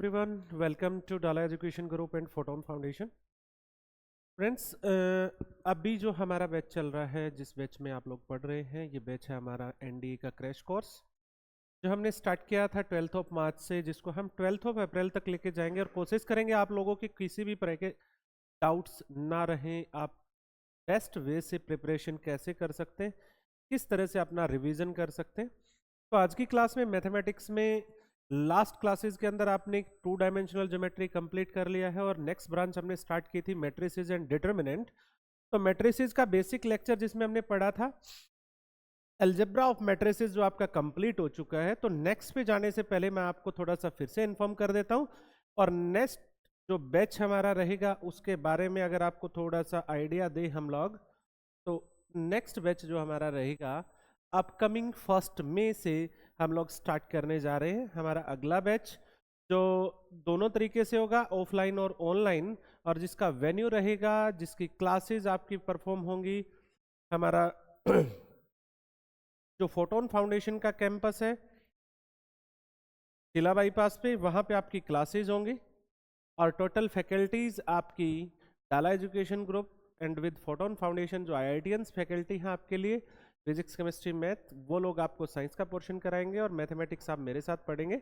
everyone, welcome to Dala Education Group and Photon Foundation. Friends, अभी जो हमारा batch चल रहा है, जिस बैच में आप लोग पढ़ रहे हैं, ये बैच है हमारा एनडीए का क्रैश कोर्स जो हमने स्टार्ट किया था 12 ऑफ मार्च से, जिसको हम 12 ऑफ अप्रैल तक लेके जाएंगे और कोशिश करेंगे आप लोगों की किसी भी तरह के डाउट्स ना रहें। आप बेस्ट वे से प्रिपरेशन कैसे कर सकते हैं, किस तरह से अपना रिवीजन कर सकते हैं। तो आज की क्लास में मैथमेटिक्स में लास्ट क्लासेस के अंदर आपने 2 डायमेंशनल ज्योमेट्री कंप्लीट कर लिया है और नेक्स्ट ब्रांच हमने स्टार्ट की थी मैट्रिसेस एंड डिटरमिनेंट। तो मैट्रिसेस का बेसिक लेक्चर जिसमें हमने पढ़ा था अलजेब्रा ऑफ मैट्रिसेस, जो आपका कंप्लीट हो चुका है। तो नेक्स्ट पे जाने से पहले मैं आपको थोड़ा सा फिर से इन्फॉर्म कर देता हूं और नेक्स्ट जो बैच हमारा रहेगा उसके बारे में अगर आपको थोड़ा सा आइडिया दे हम लोग, तो नेक्स्ट बैच जो हमारा रहेगा अपकमिंग 1 मई से हम लोग स्टार्ट करने जा रहे हैं। हमारा अगला बैच जो दोनों तरीके से होगा, ऑफलाइन और ऑनलाइन, और जिसका वेन्यू रहेगा, जिसकी क्लासेस आपकी परफॉर्म होंगी, हमारा जो फोटोन फाउंडेशन का कैंपस है किला बाईपास पे, वहाँ पे आपकी क्लासेस होंगी और टोटल फैकल्टीज आपकी डाला education group and with photon foundation जो IITians फैकल्टी हैं आपके लिए, फिजिक्स केमिस्ट्री मैथ, वो लोग आपको साइंस का पोर्शन कराएंगे और मैथमेटिक्स आप मेरे साथ पढ़ेंगे।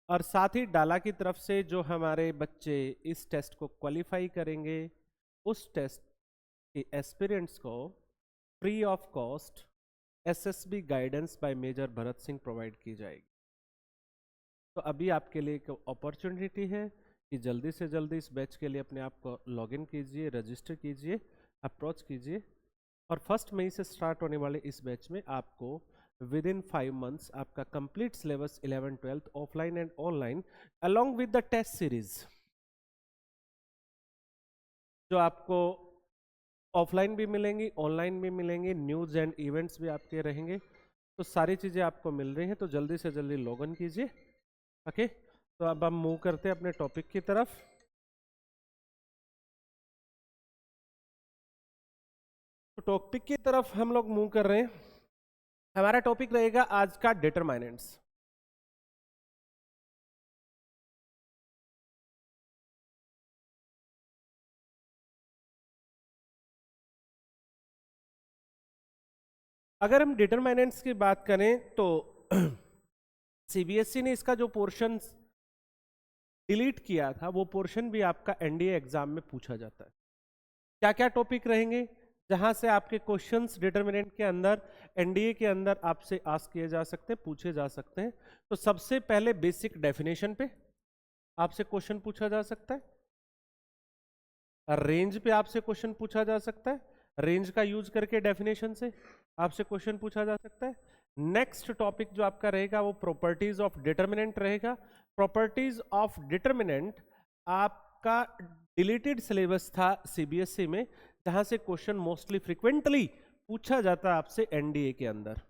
और साथ ही डाला की तरफ से जो हमारे बच्चे इस टेस्ट को क्वालिफाई करेंगे, उस टेस्ट के एस्पिरेंट्स को free of cost SSB guidance by major Bharat Singh provide की जाएगी। तो अभी आपके लिए एक अपॉर्चुनिटी है कि जल्दी से जल्दी इस बैच के लिए अपने आप को लॉगिन कीजिए, रजिस्टर कीजिए, अप्रोच कीजिए और 1 मई से स्टार्ट होने वाले इस बैच में आपको विद इन 5 मंथ्स आपका complete syllabus 11th-12th offline and online along with the test series, जो आपको ऑफलाइन भी मिलेंगी, ऑनलाइन भी मिलेंगी, न्यूज़ एंड इवेंट्स भी आपके रहेंगे। तो सारी चीज़ें आपको मिल रही हैं, तो जल्दी से जल्दी लॉग इन कीजिए। ओके, तो अब हम मूव करते हैं अपने टॉपिक की तरफ। तो टॉपिक की तरफ हम लोग मूव कर रहे हैं। हमारा टॉपिक रहेगा आज का डिटरमिनेंट्स। अगर हम डिटरमिनेंट्स की बात करें तो CBSE ने इसका जो पोर्शन डिलीट किया था, वो पोर्शन भी आपका NDA एग्जाम में पूछा जाता है। क्या क्या टॉपिक रहेंगे जहां से आपके क्वेश्चंस डिटरमिनेंट के अंदर, NDA के अंदर आपसे आस्क किए जा सकते हैं, पूछे जा सकते हैं। तो सबसे पहले बेसिक डेफिनेशन पे आपसे क्वेश्चन पूछा जा सकता है, रेंज पे आपसे क्वेश्चन पूछा जा सकता है, रेंज का यूज करके डेफिनेशन से आपसे क्वेश्चन पूछा जा सकता है। नेक्स्ट टॉपिक जो आपका रहेगा वो प्रॉपर्टीज ऑफ डिटरमिनेंट रहेगा। प्रॉपर्टीज ऑफ डिटरमिनेंट आपका डिलीटेड सिलेबस था CBSE में, जहां से क्वेश्चन मोस्टली फ्रिक्वेंटली पूछा जाता है आपसे NDA के अंदर।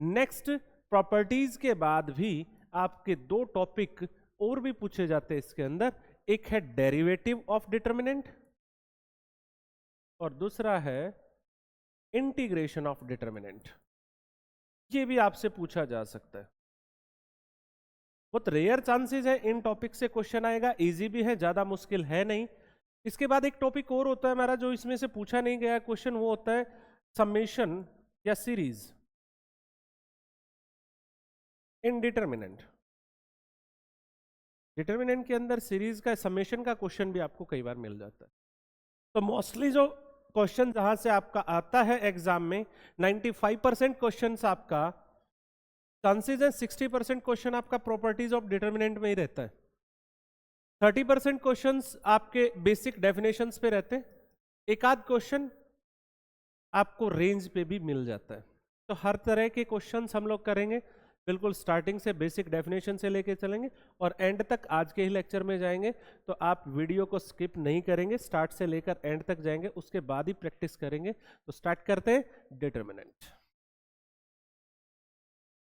नेक्स्ट, प्रॉपर्टीज के बाद भी आपके 2 टॉपिक और भी पूछे जाते हैं इसके अंदर। एक है डेरिवेटिव ऑफ डिटरमिनेंट और दूसरा है इंटीग्रेशन ऑफ डिटरमिनेंट। ये भी आपसे पूछा जा सकता है। बहुत रेयर चांसेस है इन टॉपिक से क्वेश्चन आएगा, इजी भी है, ज्यादा मुश्किल है नहीं। इसके बाद एक टॉपिक और होता है हमारा जो इसमें से पूछा नहीं गया क्वेश्चन, वो होता है समेशन या सीरीज इन डिटरमिनेंट। डिटरमिनेंट के अंदर सीरीज का समेशन का क्वेश्चन भी आपको कई बार मिल जाता है। तो मोस्टली जो क्वेश्चन जहां से आपका आता है एग्जाम में, 95% क्वेश्चन आपका चांसेस है 60% क्वेश्चन आपका प्रॉपर्टीज ऑफ डिटरमिनेंट में ही रहता है। 30% क्वेश्चंस आपके बेसिक डेफिनेशंस पे रहते हैं, एक आध क्वेश्चन आपको रेंज पे भी मिल जाता है। तो हर तरह के क्वेश्चंस हम लोग करेंगे, बिल्कुल स्टार्टिंग से बेसिक डेफिनेशन से लेके चलेंगे और एंड तक आज के ही लेक्चर में जाएंगे। तो आप वीडियो को स्किप नहीं करेंगे, स्टार्ट से लेकर एंड तक जाएंगे, उसके बाद ही प्रैक्टिस करेंगे। तो स्टार्ट करते हैं डिटरमिनेंट।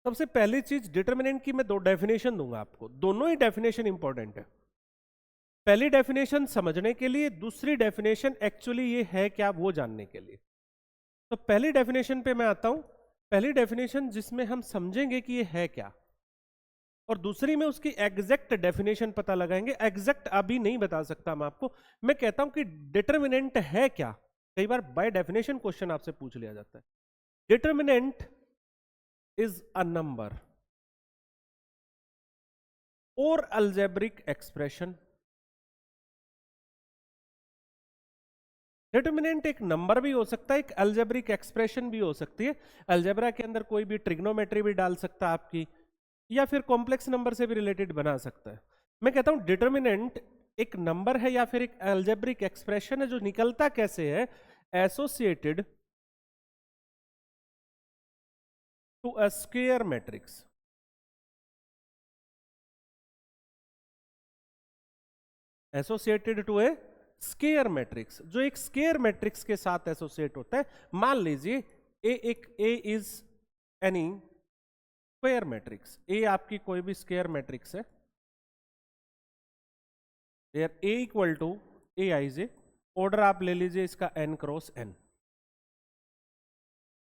सबसे पहली चीज, डिटरमिनेंट की मैं 2 डेफिनेशन दूंगा आपको, दोनों ही डेफिनेशन इंपॉर्टेंट है। पहली डेफिनेशन समझने के लिए, दूसरी डेफिनेशन एक्चुअली ये है क्या वो जानने के लिए। तो पहली डेफिनेशन पे मैं आता हूं। पहली डेफिनेशन जिसमें हम समझेंगे कि ये है क्या। और दूसरी में उसकी एग्जैक्ट डेफिनेशन पता लगाएंगे। एग्जैक्ट अभी नहीं बता सकता मैं आपको, मैं कहता हूं कि डिटर्मिनेंट है क्या। कई बार बाय डेफिनेशन क्वेश्चन आपसे पूछ लिया जाता है। डिटर्मिनेंट इज अ नंबर और अलजेब्रिक एक्सप्रेशन। डिटर्मिनेंट एक नंबर भी हो सकता है, एक अलजेब्रिक एक्सप्रेशन भी हो सकती है। अलजेब्रा के अंदर कोई भी ट्रिग्नोमेट्री भी डाल सकता है आपकी, या फिर कॉम्प्लेक्स नंबर से भी रिलेटेड बना सकता है। मैं कहता हूं डिटर्मिनेंट एक नंबर है या फिर एक अलजेब्रिक एक्सप्रेशन है जो निकलता कैसे है, associated to a square matrix. Associated to a square matrix, जो एक स्क्वायर मैट्रिक्स के साथ एसोसिएट होता है। मान लीजिए A is any square matrix, A आपकी कोई भी स्क्वायर मैट्रिक्स है, A equal to a i j, order आप ले लीजिए इसका n क्रॉस n।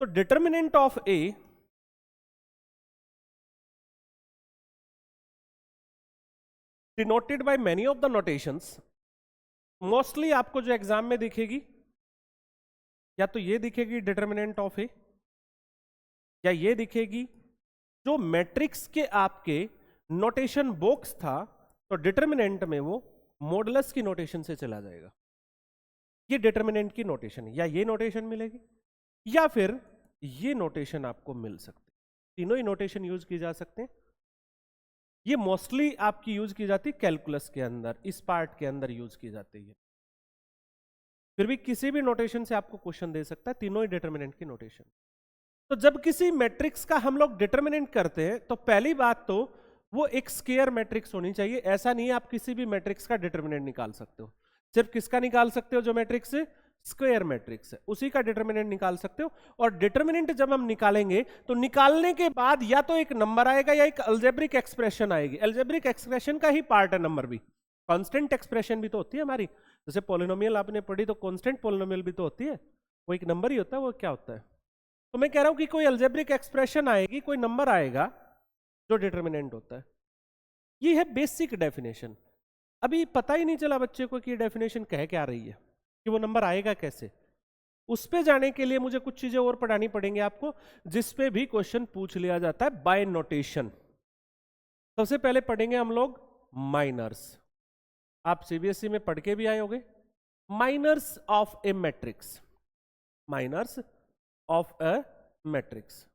तो determinant of A denoted by many of the notations, mostly आपको जो एग्जाम में दिखेगी या तो ये दिखेगी डिटर्मिनेंट ऑफ ए, या ये दिखेगी जो मैट्रिक्स के आपके नोटेशन बॉक्स था, तो डिटर्मिनेंट में वो मॉडुलस की नोटेशन से चला जाएगा। ये डिटर्मिनेंट की नोटेशन है, या ये नोटेशन मिलेगी या फिर ये नोटेशन आपको मिल सकती है। तीनों ही नोटेशन यूज की जा सकते हैं। ये मोस्टली आपकी यूज की जाती है कैलकुलस के अंदर, इस पार्ट के अंदर यूज की जाती है। फिर भी किसी भी नोटेशन से आपको क्वेश्चन दे सकता है, तीनों ही डिटर्मिनेंट की नोटेशन। तो जब किसी मैट्रिक्स का हम लोग डिटर्मिनेंट करते हैं तो पहली बात तो वो एक स्क्वायर मैट्रिक्स होनी चाहिए। ऐसा नहीं है आप किसी भी मैट्रिक्स का डिटर्मिनेंट निकाल सकते हो। सिर्फ किसका निकाल सकते हो, जो मैट्रिक्स स्क्वायर मैट्रिक्स है उसी का डिटर्मिनेंट निकाल सकते हो। और डिटर्मिनेंट जब हम निकालेंगे तो निकालने के बाद या तो एक नंबर आएगा या एक अलजेब्रिक एक्सप्रेशन आएगी। अलजेब्रिक एक्सप्रेशन का ही पार्ट है नंबर भी। कांस्टेंट एक्सप्रेशन भी तो होती है हमारी, जैसे पॉलिनोमियल आपने पढ़ी तो कांस्टेंट पॉलिनोमियल भी तो होती है, वो एक नंबर ही होता है। वो क्या होता है, तो मैं कह रहा हूं कि कोई अलजेब्रिक एक्सप्रेशन आएगी, कोई नंबर आएगा जो डिटर्मिनेंट होता है। ये है बेसिक डेफिनेशन। अभी पता ही नहीं चला बच्चे को कि ये डेफिनेशन कह क्या रही है, कि वो नंबर आएगा कैसे। उस पे जाने के लिए मुझे कुछ चीजें और पढ़ानी पड़ेंगी आपको, जिस पे भी क्वेश्चन पूछ लिया जाता है बाय नोटेशन। सबसे पहले पढ़ेंगे हम लोग माइनर्स। आप सीबीएसई में पढ़ के भी आए होंगे, minors of a matrix. Minors of a matrix,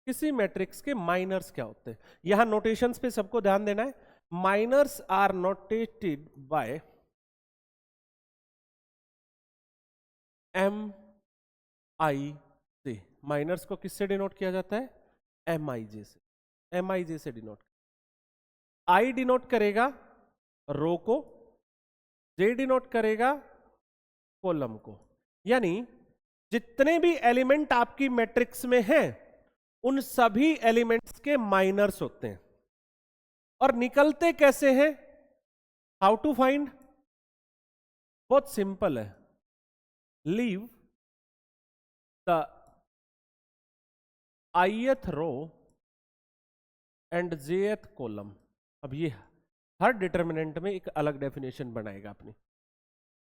किसी मैट्रिक्स के माइनर्स क्या होते हैं। यहां नोटेशंस पे सबको ध्यान देना है। Minors are notated by M i j. Minors को किससे डिनोट किया जाता है, एम आई जे से। एम आई जे से डिनोट, आई डिनोट करेगा रो को, जे डिनोट करेगा कॉलम को। यानी जितने भी एलिमेंट आपकी मैट्रिक्स में हैं उन सभी एलिमेंट्स के माइनर्स होते हैं। और निकलते कैसे हैं, हाउ टू फाइंड, बहुत सिंपल है। Leave the ith row and jth column. अब ये हर डिटर्मिनेंट में एक अलग डेफिनेशन बनाएगा अपनी।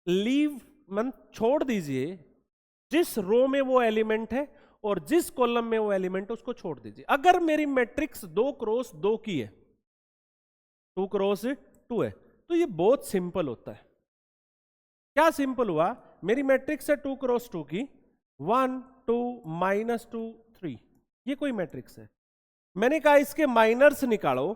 लीव मन छोड़ दीजिए, जिस रो में वो एलिमेंट है और जिस कॉलम में वो एलिमेंट है उसको छोड़ दीजिए। अगर मेरी मैट्रिक्स 2 क्रॉस 2 की है, 2 क्रॉस 2 है, तो ये बहुत सिंपल होता है। क्या सिंपल हुआ, मेरी मैट्रिक्स है 2 क्रॉस 2 की, 1 2 -2 3, ये कोई मैट्रिक्स है। मैंने कहा इसके माइनर्स निकालो,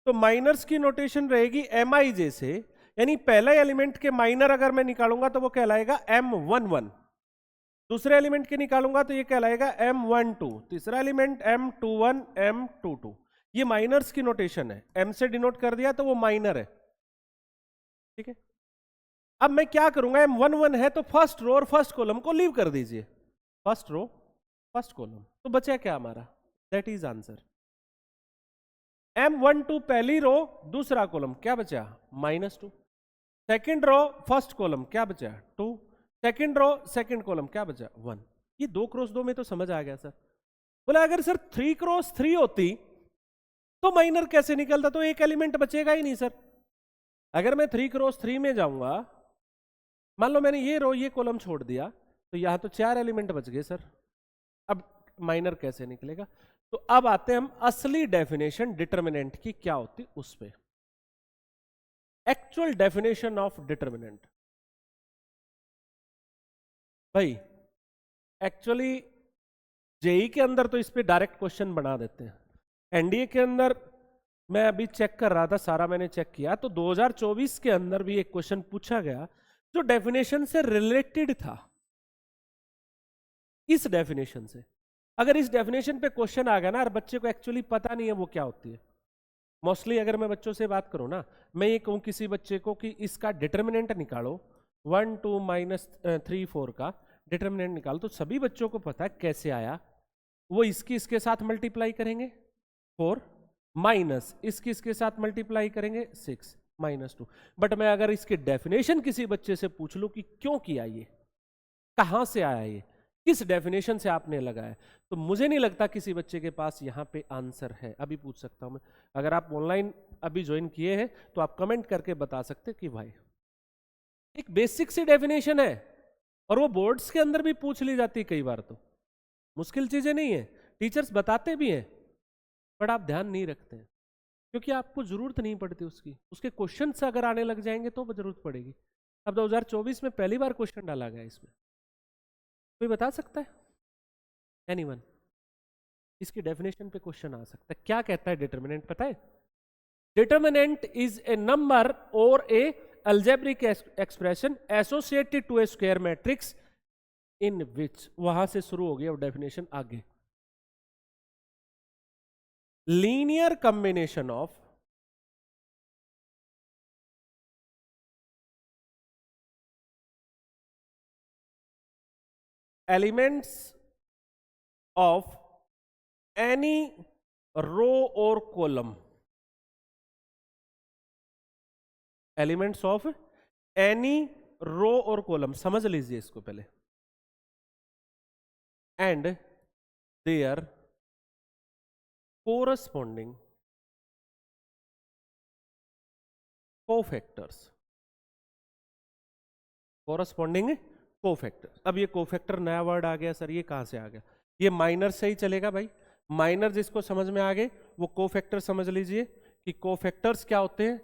तो माइनर्स की नोटेशन रहेगी एम आई जे से। यानी पहले एलिमेंट के माइनर अगर मैं निकालूंगा तो वो कहलाएगा M11, दूसरे एलिमेंट के निकालूंगा तो ये कहलाएगा M12, तीसरा एलिमेंट M21 M22। ये माइनर्स की नोटेशन है, M से डिनोट कर दिया तो वो माइनर है, ठीक है। अब मैं क्या करूंगा, M11 है तो फर्स्ट रो और फर्स्ट कॉलम को लीव कर दीजिए, फर्स्ट रो फर्स्ट कॉलम, तो बचा क्या हमारा, दैट इज आंसर। M12 पहली रो दूसरा कॉलम, क्या बचा -2। सेकेंड रो फर्स्ट कॉलम, क्या बचा 2। सेकेंड रो सेकेंड कॉलम, क्या बचा 1। ये 2 क्रॉस 2 में तो समझ आ गया सर। बोला अगर सर 3 क्रॉस 3 होती तो माइनर कैसे निकलता, तो एक एलिमेंट बचेगा ही नहीं सर। अगर मैं 3 क्रॉस 3 में जाऊंगा, मान लो मैंने ये रो ये कॉलम छोड़ दिया, तो यहां तो 4 एलिमेंट बच गए सर। अब माइनर कैसे निकलेगा? तो अब आते हैं हम असली डेफिनेशन डिटर्मिनेंट की क्या होती उस पे। एक्चुअल डेफिनेशन ऑफ डिटर्मिनेंट भाई, एक्चुअली जेई के अंदर तो इस पे डायरेक्ट क्वेश्चन बना देते हैं। एनडीए के अंदर मैं अभी चेक कर रहा था, सारा मैंने चेक किया, तो 2024 के अंदर भी एक क्वेश्चन पूछा गया जो डेफिनेशन से रिलेटेड था। इस डेफिनेशन से, अगर इस डेफिनेशन पे क्वेश्चन आ गया ना और बच्चे को एक्चुअली पता नहीं है वो क्या होती है, मोस्टली अगर मैं बच्चों से बात करूं ना, मैं ये कहूं किसी बच्चे को कि इसका डिटर्मिनेंट निकालो, 1 2 -3 4 का डिटर्मिनेंट निकालो, तो सभी बच्चों को पता है कैसे आया। वो इसके साथ मल्टीप्लाई करेंगे 4 माइनस इसके साथ मल्टीप्लाई करेंगे 6 -2। बट मैं अगर इसकी डेफिनेशन किसी बच्चे से पूछ लूं कि क्यों किया ये, कहां से आया ये, किस डेफिनेशन से आपने लगाया, तो मुझे नहीं लगता किसी बच्चे के पास यहां पे आंसर है। अभी पूछ सकता हूं मैं, अगर आप ऑनलाइन अभी ज्वाइन किए हैं तो आप कमेंट करके बता सकते कि भाई एक बेसिक सी डेफिनेशन है और वो बोर्ड्स के अंदर भी पूछ ली जाती है कई बार, तो मुश्किल चीजें नहीं है, टीचर्स बताते भी हैं बट आप ध्यान नहीं रखते हैं क्योंकि आपको जरूरत नहीं पड़ती उसकी। उसके क्वेश्चन अगर आने लग जाएंगे तो जरूरत पड़ेगी। अब 2024 में पहली बार क्वेश्चन डाला गया इसमें, कोई बता सकता है? एनीवन? इसकी डेफिनेशन पे क्वेश्चन आ सकता है। क्या कहता है डिटर्मिनेंट पता है? डिटर्मिनेंट इज ए नंबर और a algebraic expression associated to a square matrix in which, वहां से शुरू हो गया डेफिनेशन आगे। Linear combination of elements of any row और column, elements of any row और कॉलम, समझ लीजिए इसको पहले, and their corresponding cofactors, corresponding cofactor. अब ये कोफैक्टर नया वर्ड आ गया सर, ये कहां से आ गया? ये माइनर से ही चलेगा भाई, माइनर जिसको समझ में आ गए वो कोफैक्टर समझ लीजिए कि कोफैक्टर्स क्या होते हैं।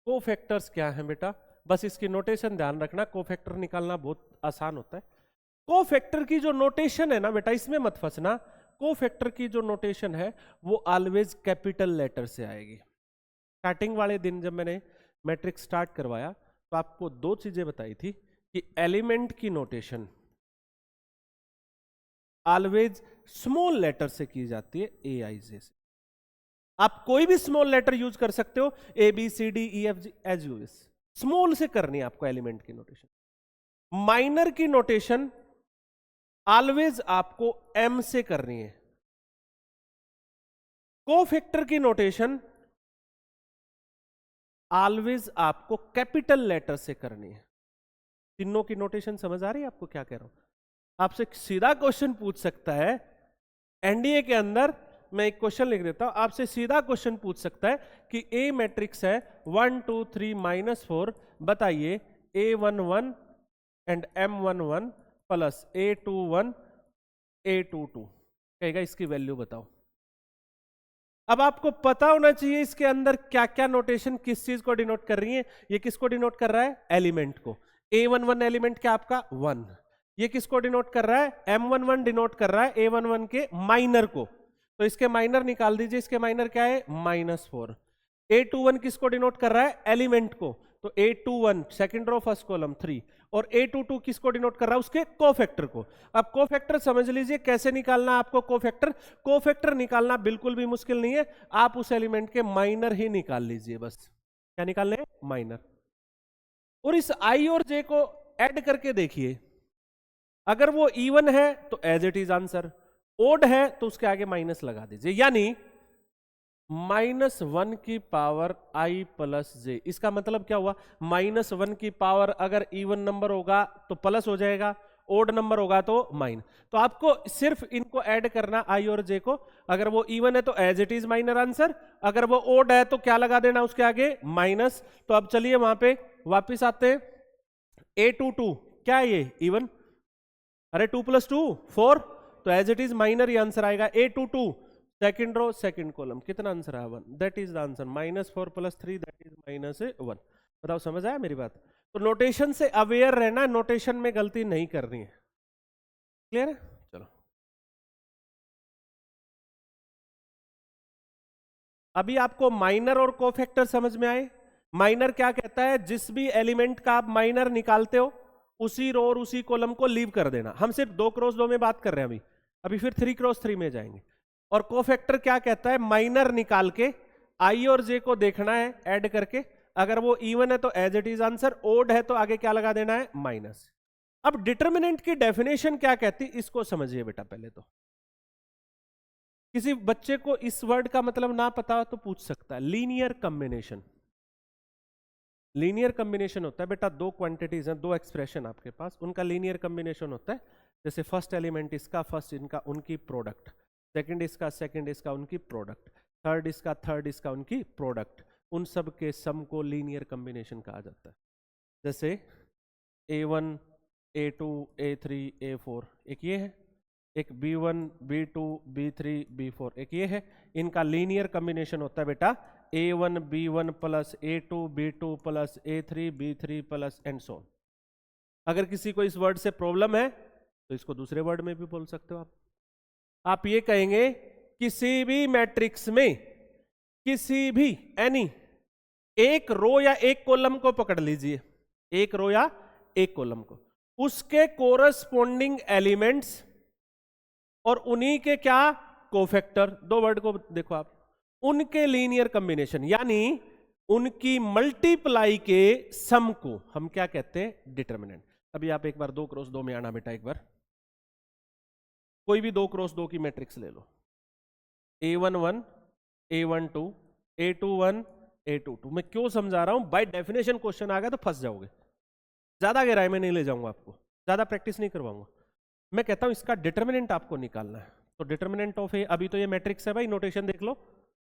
कोफैक्टर्स क्या है बेटा, बस इसकी नोटेशन ध्यान रखना, कोफैक्टर निकालना बहुत आसान होता है। कोफैक्टर की जो नोटेशन है ना बेटा, इसमें मत फंसना, कोफैक्टर की जो नोटेशन है वो ऑलवेज कैपिटल लेटर से आएगी। स्टार्टिंग वाले दिन जब मैंने मैट्रिक्स स्टार्ट करवाया तो आपको दो चीजें बताई थी कि एलिमेंट की नोटेशन ऑलवेज स्मॉल लेटर से की जाती है, ए आई जे से। आप कोई भी स्मॉल लेटर यूज कर सकते हो, A B C D E F G as you wish, small से करनी है आपको एलिमेंट की नोटेशन। माइनर की नोटेशन ऑलवेज आपको एम से करनी है। कोफैक्टर की नोटेशन ऑलवेज आपको कैपिटल लेटर से करनी है। तीनों की नोटेशन समझ आ रही है आपको क्या कह रहा हूं? आपसे सीधा क्वेश्चन पूछ सकता है एनडीए के अंदर, मैं एक क्वेश्चन लिख देता हूं, आपसे सीधा क्वेश्चन पूछ सकता है कि ए मैट्रिक्स है 1 2 3 -4, बताइए A11 and M11 plus A21 A22, कहेगा इसकी वैल्यू बताओ। अब आपको पता होना चाहिए इसके अंदर क्या क्या नोटेशन किस चीज को डिनोट कर रही है। ये किसको डिनोट कर रहा है? एलिमेंट को। A11 एलिमेंट क्या आपका 1, ये किसको डिनोट कर रहा है? M11 डिनोट कर रहा है A11 के माइनर को, तो इसके माइनर निकाल दीजिए, इसके माइनर क्या है? -4। A21 किसको डिनोट कर रहा है? एलिमेंट को, तो A21 second row first column 3, और A22 किसको डिनोट कर रहा है? उसके कोफैक्टर को। अब कोफैक्टर समझ लीजिए कैसे निकालना आपको कोफैक्टर। कोफैक्टर निकालना बिल्कुल भी मुश्किल नहीं है, आप उस एलिमेंट के माइनर ही निकाल लीजिए बस। क्या निकालने हैं? माइनर। और इस I और J को ऐड करके देखिए, अगर वो इवन है तो as it is answer, odd है तो उसके आगे माइनस लगा दीजिए, यानी -1 की पावर I प्लस J। इसका मतलब क्या हुआ? -1 की पावर अगर इवन नंबर होगा तो प्लस हो जाएगा, ओड नंबर होगा तो माइन। तो आपको सिर्फ इनको ऐड करना आई और जे को, अगर वो इवन है तो as it is minor answer, अगर वो ओड है तो क्या लगा देना उसके आगे, माइनस। तो अब चलिए वहां पे वापिस आते हैं, A22 क्या है ये, इवन, अरे 2 + 2 4, तो एज इट इज माइनर ही आंसर आएगा। A22 second row second column, कितना आंसर आया 1, that is the answer. -4 + 3 that is -1। बताओ समझ आया मेरी बात? तो नोटेशन से अवेयर रहना, नोटेशन में गलती नहीं करनी है। क्लियर है? चलो अभी आपको माइनर और कोफैक्टर समझ में आए। माइनर क्या कहता है, जिस भी एलिमेंट का आप माइनर निकालते हो उसी रो और उसी कॉलम को लीव कर देना। हम सिर्फ 2x2 में बात कर रहे हैं अभी, अभी फिर 3x3 में जाएंगे। और कोफैक्टर क्या कहता है, माइनर निकाल के आई और जे को देखना है ऐड करके, अगर वो इवन है तो as it is answer, odd है तो आगे क्या लगा देना है, माइनस। अब डिटर्मिनेंट की डेफिनेशन क्या कहती, इसको समझिए बेटा। पहले तो किसी बच्चे को इस वर्ड का मतलब ना पता तो पूछ सकता है, लीनियर कॉम्बिनेशन। लीनियर कॉम्बिनेशन होता है बेटा, दो क्वांटिटीज हैं, दो एक्सप्रेशन आपके पास, उनका लीनियर कॉम्बिनेशन होता है। जैसे फर्स्ट एलिमेंट इसका, फर्स्ट इनका, उनकी प्रोडक्ट, सेकंड इसका, सेकंड इसका, उनकी प्रोडक्ट, थर्ड इसका, थर्ड इसका, उनकी प्रोडक्ट, उन सब के सम को लीनियर कॉम्बिनेशन कहा जाता है। जैसे A1 A2 A3 A4 एक ये है, एक B1 B2 B3 B4 एक ये है। इनका लीनियर कॉम्बिनेशन होता है बेटा A1 B1 + A2 B2 + A3 B3 + and so on. अगर किसी को इस वर्ड से प्रॉब्लम है तो इसको दूसरे वर्ड में भी बोल सकते हो आप ये कहेंगे किसी भी मैट्रिक्स में किसी भी एनी एक रो या एक कॉलम को पकड़ लीजिए, एक रो या एक कॉलम को, उसके कोरस्पोंडिंग एलिमेंट्स और उन्हीं के क्या, कोफैक्टर, दो वर्ड को देखो आप, उनके लीनियर कॉम्बिनेशन यानी उनकी मल्टीप्लाई के सम को हम क्या कहते हैं, डिटर्मिनेंट। अभी आप एक बार 2x2 में आना बेटा, एक बार कोई भी 2x2 की मैट्रिक्स ले लो, A11 A12 A21 A22। मैं क्यों समझा रहा हूं, बाय डेफिनेशन क्वेश्चन आ गया तो फंस जाओगे, ज्यादा गहराई में नहीं ले जाऊंगा आपको, ज्यादा प्रैक्टिस नहीं करवाऊंगा। मैं कहता हूं इसका डिटर्मिनेंट आपको निकालना है। तो डिटर्मिनेंट ऑफ ए, अभी तो ये मैट्रिक्स है भाई, नोटेशन देख लो,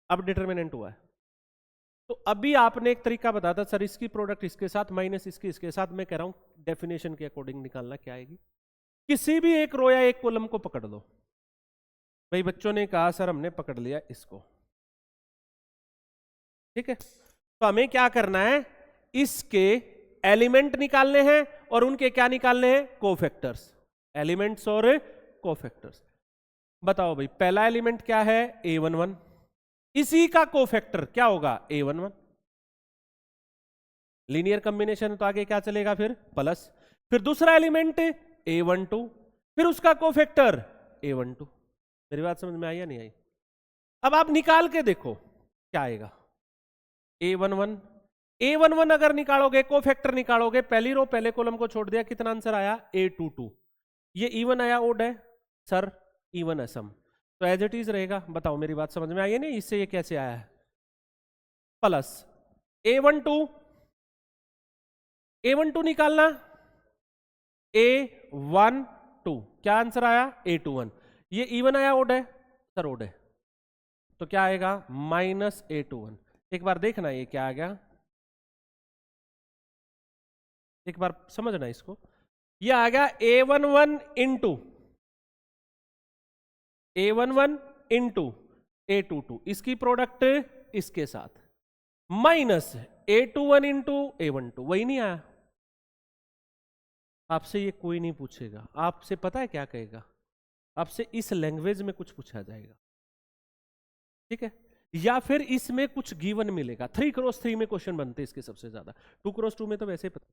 अब डिटर्मिनेंट हुआ है। तो अभी आपने एक तरीका बताया था सर, इसकी प्रोडक्ट इसके साथ माइनस इसकी इसके साथ, मैं कह रहा हूं डेफिनेशन के अकॉर्डिंग निकालना क्या आएगी, किसी भी एक रो या एक कॉलम को पकड़ लो। भाई बच्चों ने कहा सर हमने पकड़ लिया इसको, ठीक है, तो हमें क्या करना है, इसके एलिमेंट निकालने हैं और उनके क्या निकालने हैं, कोफैक्टर्स, एलिमेंट्स और कोफैक्टर्स। बताओ भाई पहला एलिमेंट क्या है, A11, इसी का कोफैक्टर क्या होगा, A11। लीनियर कॉम्बिनेशन तो आगे क्या चलेगा फिर, प्लस, फिर दूसरा एलिमेंट A12, फिर उसका कोफैक्टर A12। मेरी बात समझ में आई या नहीं आई? अब आप निकाल के देखो क्या आएगा, A11 अगर निकालोगे, कोफैक्टर निकालोगे, पहली रो पहले कॉलम को छोड़ दिया, कितना आंसर आया, A22। ये इवन आया, ओड है सर, इवन है सम, तो एज इट इज रहेगा। बताओ मेरी बात समझ में आई है नहीं, इससे ये कैसे आया है, प्लस A12 निकालना, A12 क्या आंसर आया, A21। ये इवन आया, ओड है सर, ओड है, तो क्या आएगा, -A21। एक बार देखना ये क्या आ गया, एक बार समझना इसको, ये आ गया A11 इंटू A22, इसकी प्रोडक्ट इसके साथ, माइनस A21 इंटू A12, वही नहीं आया। आपसे ये कोई नहीं पूछेगा, आपसे पता है क्या कहेगा, आपसे इस लैंग्वेज में कुछ पूछा जाएगा, ठीक है, या फिर इसमें कुछ गिवन मिलेगा। 3x3 में क्वेश्चन बनते हैं इसके सबसे ज्यादा, 2x2 में तो वैसे पता।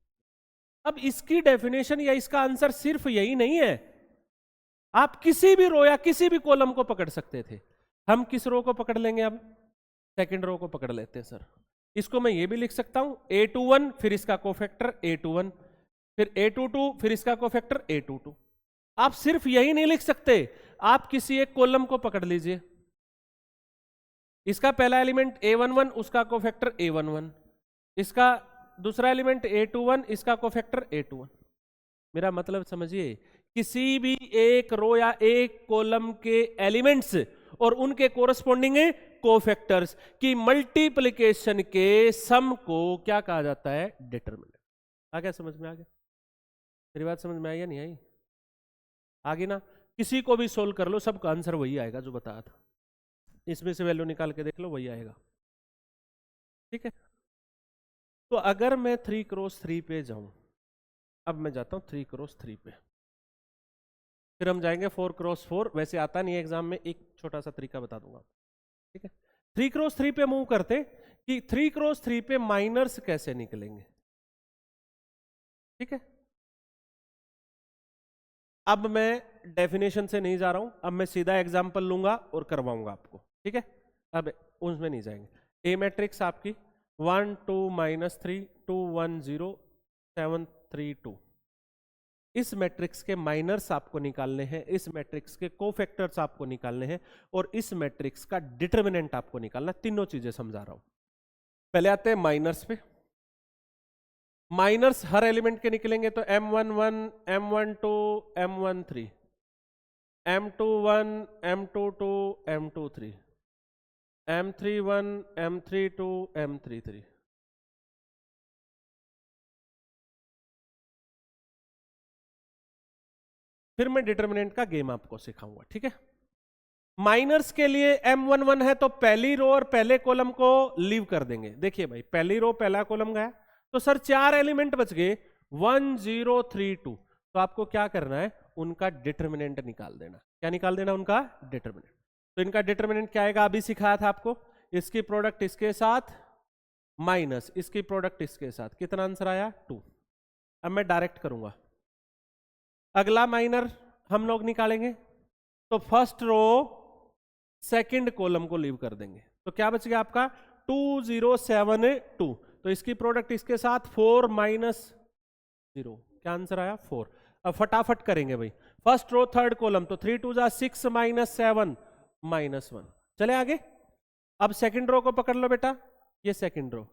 अब इसकी डेफिनेशन या इसका आंसर सिर्फ यही नहीं है, आप किसी भी रो या किसी भी कॉलम को पकड़ सकते थे। हम किस रो को पकड़ लेंगे, अब सेकंड रो को पकड़ लेते हैं सर। इसको मैं ये भी लिख सकता हूं, A21 फिर इसका कोफैक्टर A21, फिर A22 फिर इसका कोफैक्टर A22। आप सिर्फ यही नहीं लिख सकते, आप किसी एक कॉलम को पकड़ लीजिए, इसका पहला एलिमेंट A11, उसका कोफैक्टर A11, इसका दूसरा एलिमेंट A21, इसका कोफैक्टर A21। मेरा मतलब समझिए, किसी भी एक रो या एक कॉलम के एलिमेंट्स और उनके कोरस्पॉन्डिंग कोफैक्टर्स की मल्टीप्लिकेशन के सम को क्या कहा जाता है? डिटरमिनेंट। आ गया? समझ में आ गया? मेरी बात समझ में आई या नहीं आई? आगे ना, किसी को भी सोल्व कर लो, सबका आंसर वही आएगा जो बताया था। इसमें से वैल्यू निकाल के देख लो, वही आएगा। ठीक है, तो अगर मैं 3x3 पे जाऊं, अब मैं जाता हूं 3x3 पे, फिर हम जाएंगे 4x4। वैसे आता नहीं है एग्जाम में, एक छोटा सा तरीका बता दूंगा। ठीक है, 3x3 पे मूव करते कि 3x3 पे माइनर्स कैसे निकलेंगे। ठीक है, अब मैं डेफिनेशन से नहीं जा रहा हूं, अब मैं सीधा एग्जांपल लूंगा और करवाऊंगा आपको। ठीक है, अब उसमें नहीं जाएंगे। ए मैट्रिक्स आपकी 1 2 -3 2 1 0 7 3 2। इस मैट्रिक्स के माइनर्स आपको निकालने हैं, इस मैट्रिक्स के कोफैक्टर्स आपको निकालने हैं, और इस मैट्रिक्स का डिटरमिनेंट आपको निकालना। तीनों चीजें समझा रहा हूं। पहले आते हैं माइनर्स पे। माइनर्स हर एलिमेंट के निकलेंगे, तो M11 M12 M13 M21 M22 M23 M31 M32 M33। फिर मैं डिटरमिनेंट का गेम आपको सिखाऊंगा। ठीक है, माइनर्स के लिए M11 है तो पहली रो और पहले कॉलम को लीव कर देंगे। देखिए भाई, पहली रो पहला कॉलम गया, तो सर 4 एलिमेंट बच गए 1 0 3 2। तो आपको क्या करना है? उनका डिटरमिनेंट निकाल देना। क्या निकाल देना? उनका डिटरमिनेंट। तो इनका डिटरमिनेंट क्या आएगा? अभी सिखाया था आपको। इसकी प्रोडक्ट इसके साथ माइनस इसकी प्रोडक्ट इसके साथ। कितना आंसर आया? 2। अब मैं डायरेक्ट करूंगा। अगला माइनर हम लोग निकालेंगे, तो फर्स्ट रो सेकंड कॉलम को लीव कर देंगे। तो क्या बच गया आपका? 2 0 7 2। तो इसकी प्रोडक्ट इसके साथ 4 -0। क्या आंसर आया? 4। अब फटाफट करेंगे भाई, फर्स्ट रो थर्ड कॉलम, तो 3 2 6 -7 -1। चले आगे। अब सेकंड रो को पकड़ लो बेटा, ये सेकंड रो,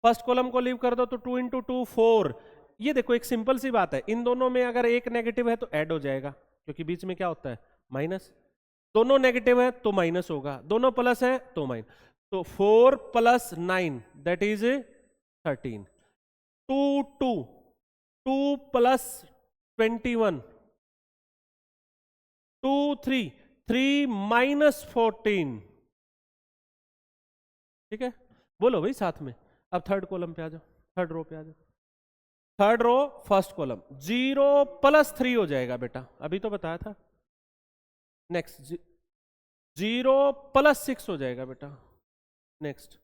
फर्स्ट कॉलम को लीव कर दो, तो 2 × 2 4। ये देखो, एक सिंपल सी बात है, इन दोनों में अगर एक नेगेटिव है तो ऐड हो जाएगा, क्योंकि बीच में क्या होता है? माइनस। दोनों नेगेटिव है तो माइनस होगा, दोनों प्लस है तो माइनस। तो 4 + 9 दैट इज 13। 2 2 2 + 21 2 3 3 - 14। ठीक है, बोलो भाई साथ में। अब थर्ड कॉलम पे आ जाओ, थर्ड रो पे आ जाओ। थर्ड रो फर्स्ट कॉलम 0 + 3 हो जाएगा बेटा, अभी तो बताया था। नेक्स्ट 0 + 6 हो जाएगा बेटा। Next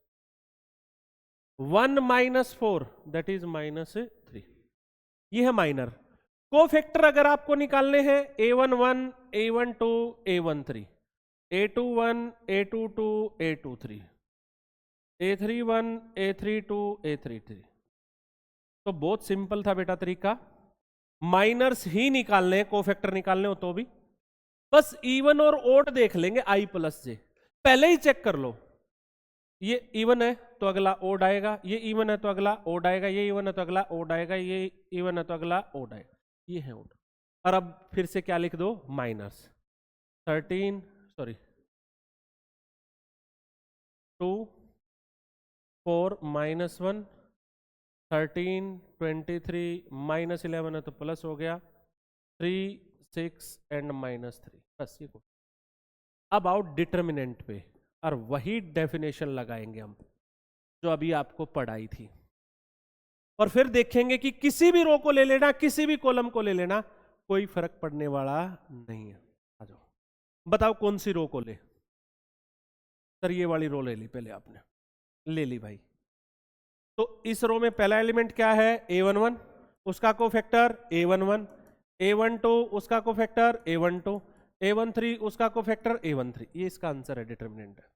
1 - 4 that is -3। ये है माइनर। कोफैक्टर अगर आपको निकालने हैं, A11 A12 A13 A21 A22 A23 A31 A32 A33। तो बहुत सिंपल था बेटा तरीका, माइनर्स ही निकालने, कोफैक्टर निकालने हो तो भी बस इवन और ओड देख लेंगे I + J। पहले ही चेक कर लो, ये इवन है तो अगला ओड आएगा, ये इवन है तो अगला ओड आएगा, ये इवन है तो अगला ओड आएगा, ये इवन है तो अगला ओड आएगा। ये है ओड। और अब फिर से क्या लिख दो? माइनस 13 2 4 -1 13 23 -11 है तो प्लस हो गया 3 6 एंड -3। बस ये। अब आओ डिटरमिनेंट पे, और वही डेफिनेशन लगाएंगे हम जो अभी आपको पढ़ाई थी, और फिर देखेंगे कि किसी भी रो को ले लेना, किसी भी कॉलम को ले लेना, कोई फर्क पड़ने वाला नहीं है। आ जाओ, बताओ कौन सी रो को ले? सर ये वाली रो ले ली पहले आपने, ले ली भाई। तो इस रो में पहला एलिमेंट क्या है? A11, उसका कोफैक्टर A11, A12 उसका कोफैक्टर A12, A13 उसका कोफैक्टर A13। ये इसका आंसर है, डिटरमिनेंट है।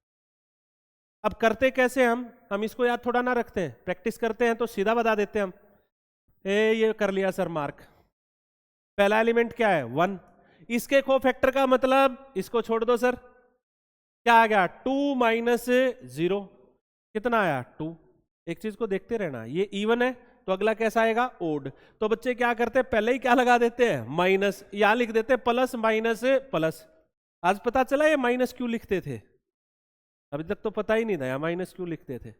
अब करते कैसे हम इसको याद थोड़ा ना रखते हैं, प्रैक्टिस करते हैं तो सीधा बता देते हैं हम। ये कर लिया सर मार्क। पहला एलिमेंट क्या है? 1। इसके कोफैक्टर का मतलब, इसको छोड़ दो सर, क्या आ गया? 2 - 0। कितना आया? 2। एक चीज को देखते रहना, ये इवन है तो अगला कैसा आएगा, ओड। तो बच्चे क्या करते हैं, पहले ही क्या लगा देते हैं, माइनस, यहां लिख देते हैं प्लस माइनस प्लस। आज पता चला ये माइनस क्यों लिखते थे, अभी तक तो पता ही नहीं था, यहाँ माइनस क्यों लिखते थे,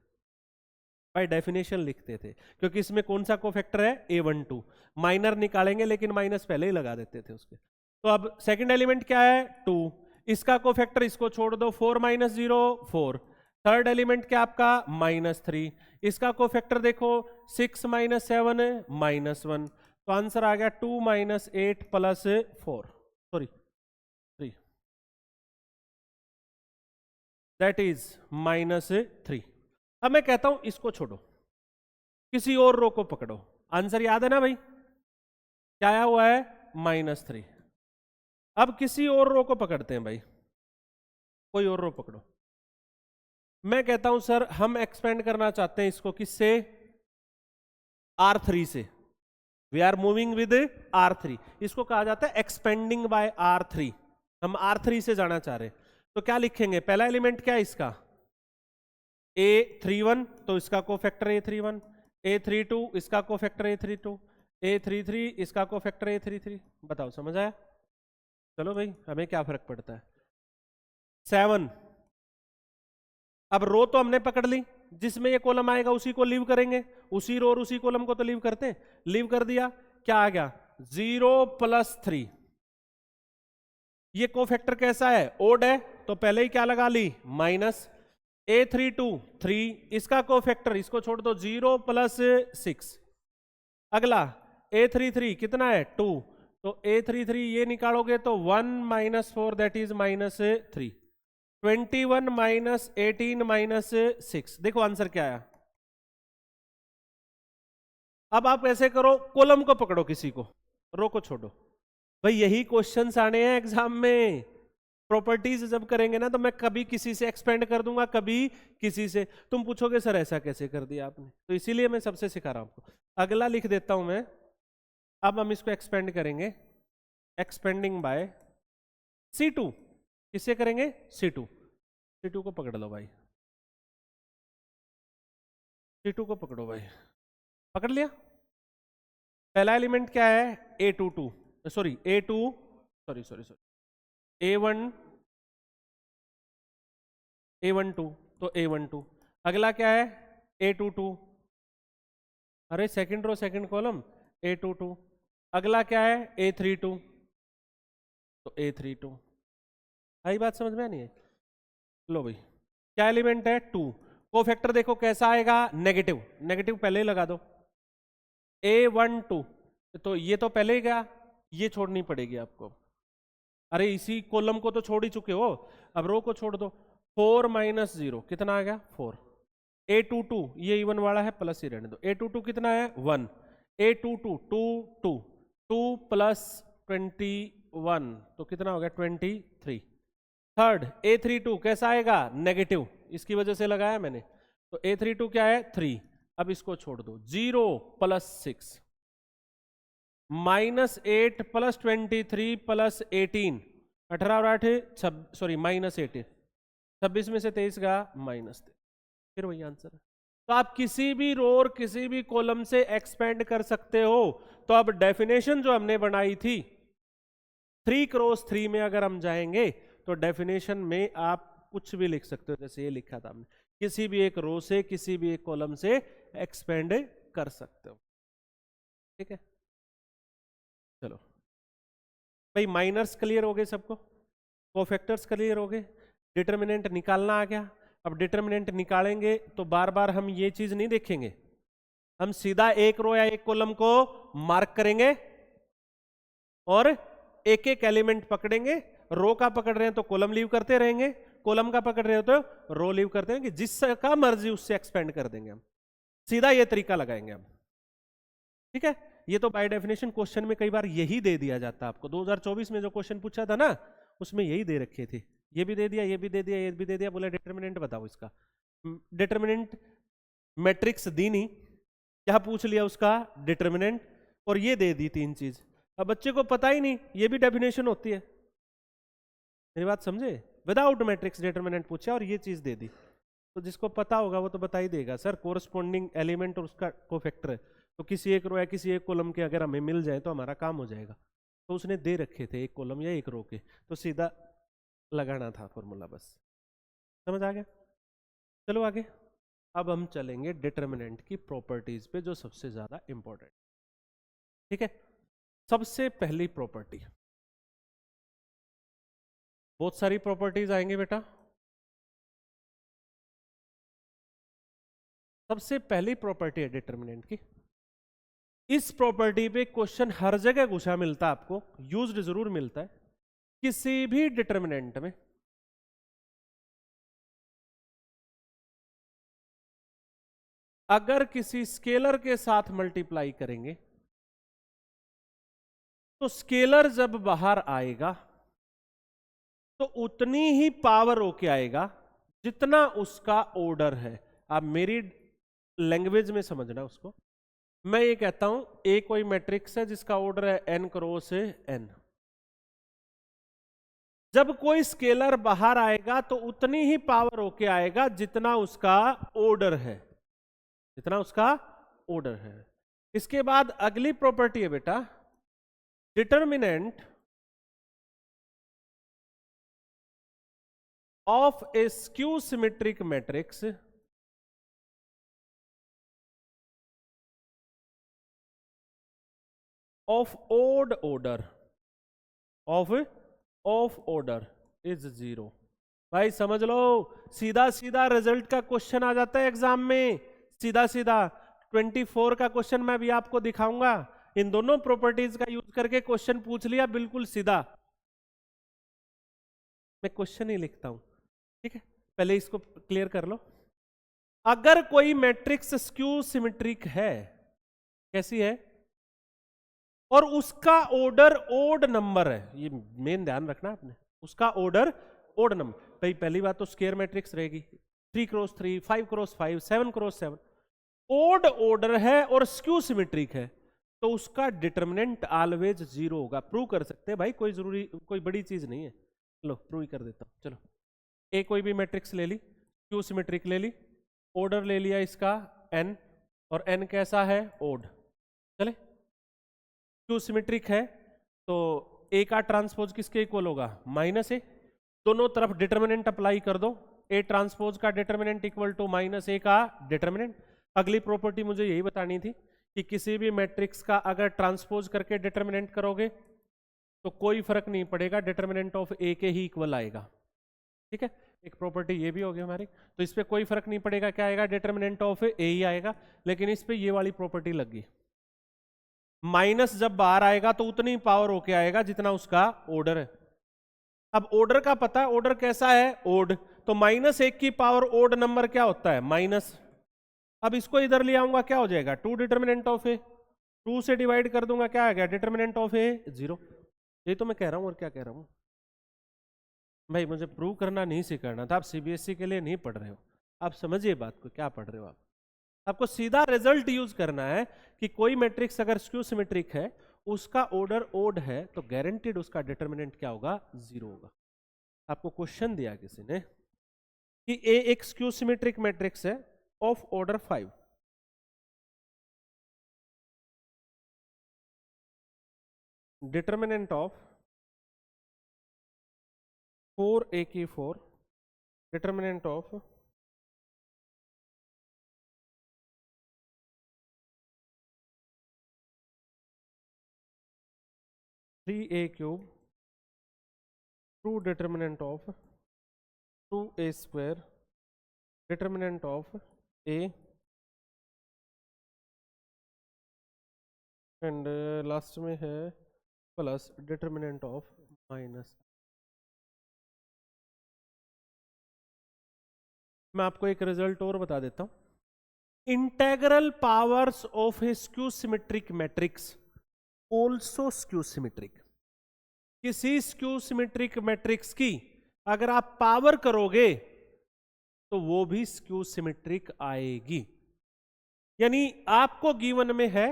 बाय डेफिनेशन लिखते थे, क्योंकि इसमें कौन सा कोफैक्टर है, A12। माइनर निकालेंगे लेकिन माइनस पहले ही लगा देते थे उसके। तो अब सेकंड एलिमेंट क्या है, 2, इसका कोफैक्टर इसको छोड़ दो, 4 - 0 4। थर्ड एलिमेंट क्या आपका, -3, इसका कोफैक्टर देखो 6 - 7 -1। तो आंसर आ गया 2 - 8 + 4, सॉरी 3, दैट इज -3। अब मैं कहता हूं इसको छोड़ो, किसी और रो को पकड़ो। आंसर याद है ना भाई, क्या आया हुआ है, -3। अब किसी और रो को पकड़ते हैं भाई, कोई और रो पकड़ो। मैं कहता हूं सर हम एक्सपेंड करना चाहते हैं इसको, किससे, R3 से। We are moving with R3, इसको कहा जाता है एक्सपेंडिंग बाय R3। हम R3 से जाना चाह रहे हैं, तो क्या लिखेंगे, पहला एलिमेंट क्या है इसका, A31, तो इसका कोफैक्टर A31, A32 इसका कोफैक्टर A32, A33 इसका कोफैक्टर A33। बताओ समझ आया, चलो भाई हमें क्या फर्क पड़ता है। 7, अब रो तो हमने पकड़ ली, जिसमें ये कॉलम आएगा उसी को लीव करेंगे, उसी रो और उसी कॉलम को तो लीव करते हैं, लीव कर दिया, क्या आ गया, 0 + 3। ये कोफैक्टर कैसा है, ओड है, तो पहले ही क्या लगा ली, माइनस। A32 3, इसका कोफैक्टर इसको छोड़ दो, 0 + 6। अगला A33 कितना है, 2, तो A33 ये निकालोगे तो 1 - 4 दैट इज -3। 21 - 18 - 6, देखो आंसर क्या आया। अब आप ऐसे करो, कॉलम को पकड़ो किसी को, रो को छोड़ो। भाई यही क्वेश्चंस आने हैं एग्जाम में, प्रॉपर्टीज जब करेंगे ना तो मैं कभी किसी से एक्सपेंड कर दूंगा, कभी किसी से। तुम पूछोगे सर ऐसा कैसे कर दिया आपने, तो इसीलिए मैं सबसे सिखा रहा हूं आपको। अगला लिख देता हूं मैं, अब हम इसको एक्सपेंड करेंगे, एक्सपेंडिंग बाय C2। किससे करेंगे, C2। C2 को पकड़ लो भाई, C2 को पकड़ो भाई, पकड़ लिया। पहला एलिमेंट क्या है, A22, sorry A2, sorry sorry sorry A1 A12, तो A12। अगला क्या है, A22, अरे second row second column, A22। अगला क्या है, A32, तो A32। आई बात समझ में नहीं है, लो भाई क्या एलिमेंट है, 2। कोफैक्टर देखो कैसा आएगा, नेगेटिव, नेगेटिव पहले ही लगा दो, A12, तो ये तो पहले ही गया, ये छोड़नी पड़ेगी आपको। अरे इसी कॉलम को तो छोड़ ही चुके हो, अब रो को छोड़ दो। 4 - 0 कितना आ गया, 4। A22 ये इवन वाला है, प्लस ही रहने दो। A22 कितना है, 1। A22 2 2 2 + 21, तो कितना हो गया, 23। थर्ड A32 कैसा आएगा, नेगेटिव, इसकी वजह से लगाया मैंने, तो A32 क्या है, 3। अब इसको छोड़ दो, 0 + 6 -8 + 23 + 18, 18 और 8 सॉरी -18, 26 में से 23 का -3, फिर वही आंसर है। तो आप किसी भी रो और किसी भी कॉलम से एक्सपेंड कर सकते हो। तो अब डेफिनेशन जो हमने बनाई थी 3x3 में अगर हम जाएंगे तो डेफिनेशन में आप कुछ भी लिख सकते हो, जैसे ये लिखा था हमने, किसी भी एक रो से किसी भी एक कॉलम से एक्सपेंड कर सकते हो, ठीक है। चलो भाई माइनर्स क्लियर हो गए सबको, कोफैक्टर्स क्लियर हो गए, डिटर्मिनेंट निकालना आ गया। अब डिटर्मिनेंट निकालेंगे तो बार बार हम ये चीज नहीं देखेंगे, हम सीधा एक रो या एक कॉलम को मार्क करेंगे और एक एक एलिमेंट पकड़ेंगे। रो का पकड़ रहे हैं तो कॉलम लीव करते रहेंगे, कॉलम का पकड़ रहे हो तो रो लीव करते रहेंगे, जिसका मर्जी उससे एक्सपेंड कर देंगे हम, सीधा ये तरीका लगाएंगे हम, ठीक है। ये तो बाय डेफिनेशन क्वेश्चन में कई बार यही दे दिया जाता है आपको। 2024 में जो क्वेश्चन पूछा था ना उसमें यही दे रखे थे, ये भी दे दिया, ये भी दे दिया, ये भी दे दिया, बोला डिटर्मिनेंट बताओ इसका। डिटर्मिनेंट मैट्रिक्स दी नहीं, क्या पूछ लिया उसका डिटर्मिनेंट, और ये दे दी 3 चीज। अब बच्चे को पता ही नहीं ये भी डेफिनेशन होती है, मेरी बात समझे, विदाउट मैट्रिक्स डिटर्मिनेंट पूछा और ये चीज दे दी। तो जिसको पता होगा वो तो बता ही देगा, सर कोरस्पॉन्डिंग एलिमेंट और उसका कोफैक्टर है, तो किसी एक रो या किसी एक कॉलम के अगर हमें मिल जाए तो हमारा काम हो जाएगा। तो उसने दे रखे थे एक कॉलम या एक रो के, तो सीधा लगाना था फॉर्मूला, बस समझ आ गया। चलो आगे, अब हम चलेंगे डिटर्मिनेंट की प्रॉपर्टीज पे जो सबसे ज्यादा इंपॉर्टेंट। ठीक है, सबसे पहली प्रॉपर्टी, बहुत सारी प्रॉपर्टीज आएंगे बेटा। सबसे पहली प्रॉपर्टी है डिटर्मिनेंट की। इस प्रॉपर्टी पे क्वेश्चन हर जगह घुसा मिलता है, आपको यूज्ड जरूर मिलता है। किसी भी डिटर्मिनेंट में अगर किसी स्केलर के साथ मल्टीप्लाई करेंगे तो स्केलर जब बाहर आएगा तो उतनी ही पावर होके आएगा जितना उसका ऑर्डर है। आप मेरी लैंग्वेज में समझना उसको। मैं ये कहता हूं ए कोई मैट्रिक्स है जिसका ऑर्डर है n क्रॉस n। जब कोई स्केलर बाहर आएगा तो उतनी ही पावर होके आएगा जितना उसका ऑर्डर है, जितना उसका ऑर्डर है। इसके बाद अगली प्रॉपर्टी है बेटा, determinant of a skew symmetric matrix of odd order of order is 0। भाई समझ लो, सीधा सीधा रिजल्ट का क्वेश्चन आ जाता है एग्जाम में, सीधा सीधा 24 का क्वेश्चन मैं भी आपको दिखाऊंगा। इन दोनों प्रॉपर्टीज का यूज करके क्वेश्चन पूछ लिया, बिल्कुल सीधा। मैं क्वेश्चन ही लिखता हूं, ठीक है, पहले इसको क्लियर कर लो। अगर कोई मैट्रिक्स स्क्यू सिमेट्रिक है, कैसी है, और उसका ऑर्डर ओड नंबर है, ये मेन ध्यान रखना आपने, उसका ऑर्डर ओड नंबर। भाई पहली बात तो स्क्वायर मैट्रिक्स रहेगी, 3 cross 3, 5 cross 5, 7 cross 7, odd order है और स्क्यू सिमेट्रिक है, तो उसका डिटर्मिनेंट ऑलवेज 0 होगा। प्रूव कर सकते हैं भाई, कोई जरूरी कोई बड़ी चीज नहीं है। चलो प्रूव कर देता हूं। चलो, ए कोई भी मैट्रिक्स ले ली, क्यू सिमेट्रिक ले ली, ऑर्डर ले लिया इसका n, और n कैसा है, ओड। चले, क्यू सिमेट्रिक है तो ए का ट्रांसपोज किसके इक्वल होगा, -a। दोनों तरफ डिटर्मिनेंट अप्लाई कर दो, ए ट्रांसपोज का डिटर्मिनेंट इक्वल टू -a का डिटर्मिनेंट। अगली प्रॉपर्टी मुझे यही बतानी थी कि किसी भी मैट्रिक्स का अगर ट्रांसपोज करके डिटर्मिनेंट करोगे तो कोई फर्क नहीं पड़ेगा, डिटर्मिनेंट ऑफ ए के ही इक्वल आएगा। ठीक है, एक प्रॉपर्टी ये भी होगी हमारी, तो इस पे कोई फर्क नहीं पड़ेगा, क्या आएगा, डिटर्मिनेंट ऑफ ए ही आएगा। लेकिन इस पे ये वाली प्रॉपर्टी लग गई, माइनस जब बाहर आएगा तो उतनी पावर होके आएगा जितना उसका ऑर्डर है। अब ऑर्डर का पता है, ऑर्डर कैसा है, ओड, तो -1 की पावर ओड नंबर क्या होता है, माइनस। अब इसको इधर ले आऊंगा, क्या हो जाएगा, 2 डिटर्मिनेंट ऑफ ए, 2 से डिवाइड कर दूंगा, क्या आ गया, डिटर्मिनेंट ऑफ ए 0। ये तो मैं कह रहा हूं, और क्या कह रहा हूं भाई, मुझे प्रूव करना नहीं सिखाना था, आप सीबीएसई के लिए नहीं पढ़ रहे हो, आप समझिए बात को, क्या पढ़ रहे हो आप। आपको सीधा रिजल्ट यूज करना है कि कोई मैट्रिक्स अगर स्क्यू सिमेट्रिक है, उसका ऑर्डर ओड है, तो गारंटीड उसका डिटर्मिनेंट क्या होगा, 0 होगा। आपको क्वेश्चन दिया किसी ने कि ए एक स्क्यू सिमेट्रिक मैट्रिक्स है of order 5, determinant of 4a की 4, determinant of 3a cube, true determinant of 2a square, determinant of a, and last में है प्लस डिटर्मिनेंट ऑफ माइनस। मैं आपको एक रिजल्ट और बता देता हूं, integral powers of A skew symmetric matrix also skew symmetric. किसी स्क्यू सिमेट्रिक मैट्रिक्स की अगर आप पावर करोगे तो वो भी स्क्यू सिमेट्रिक आएगी। यानी आपको गिवन में है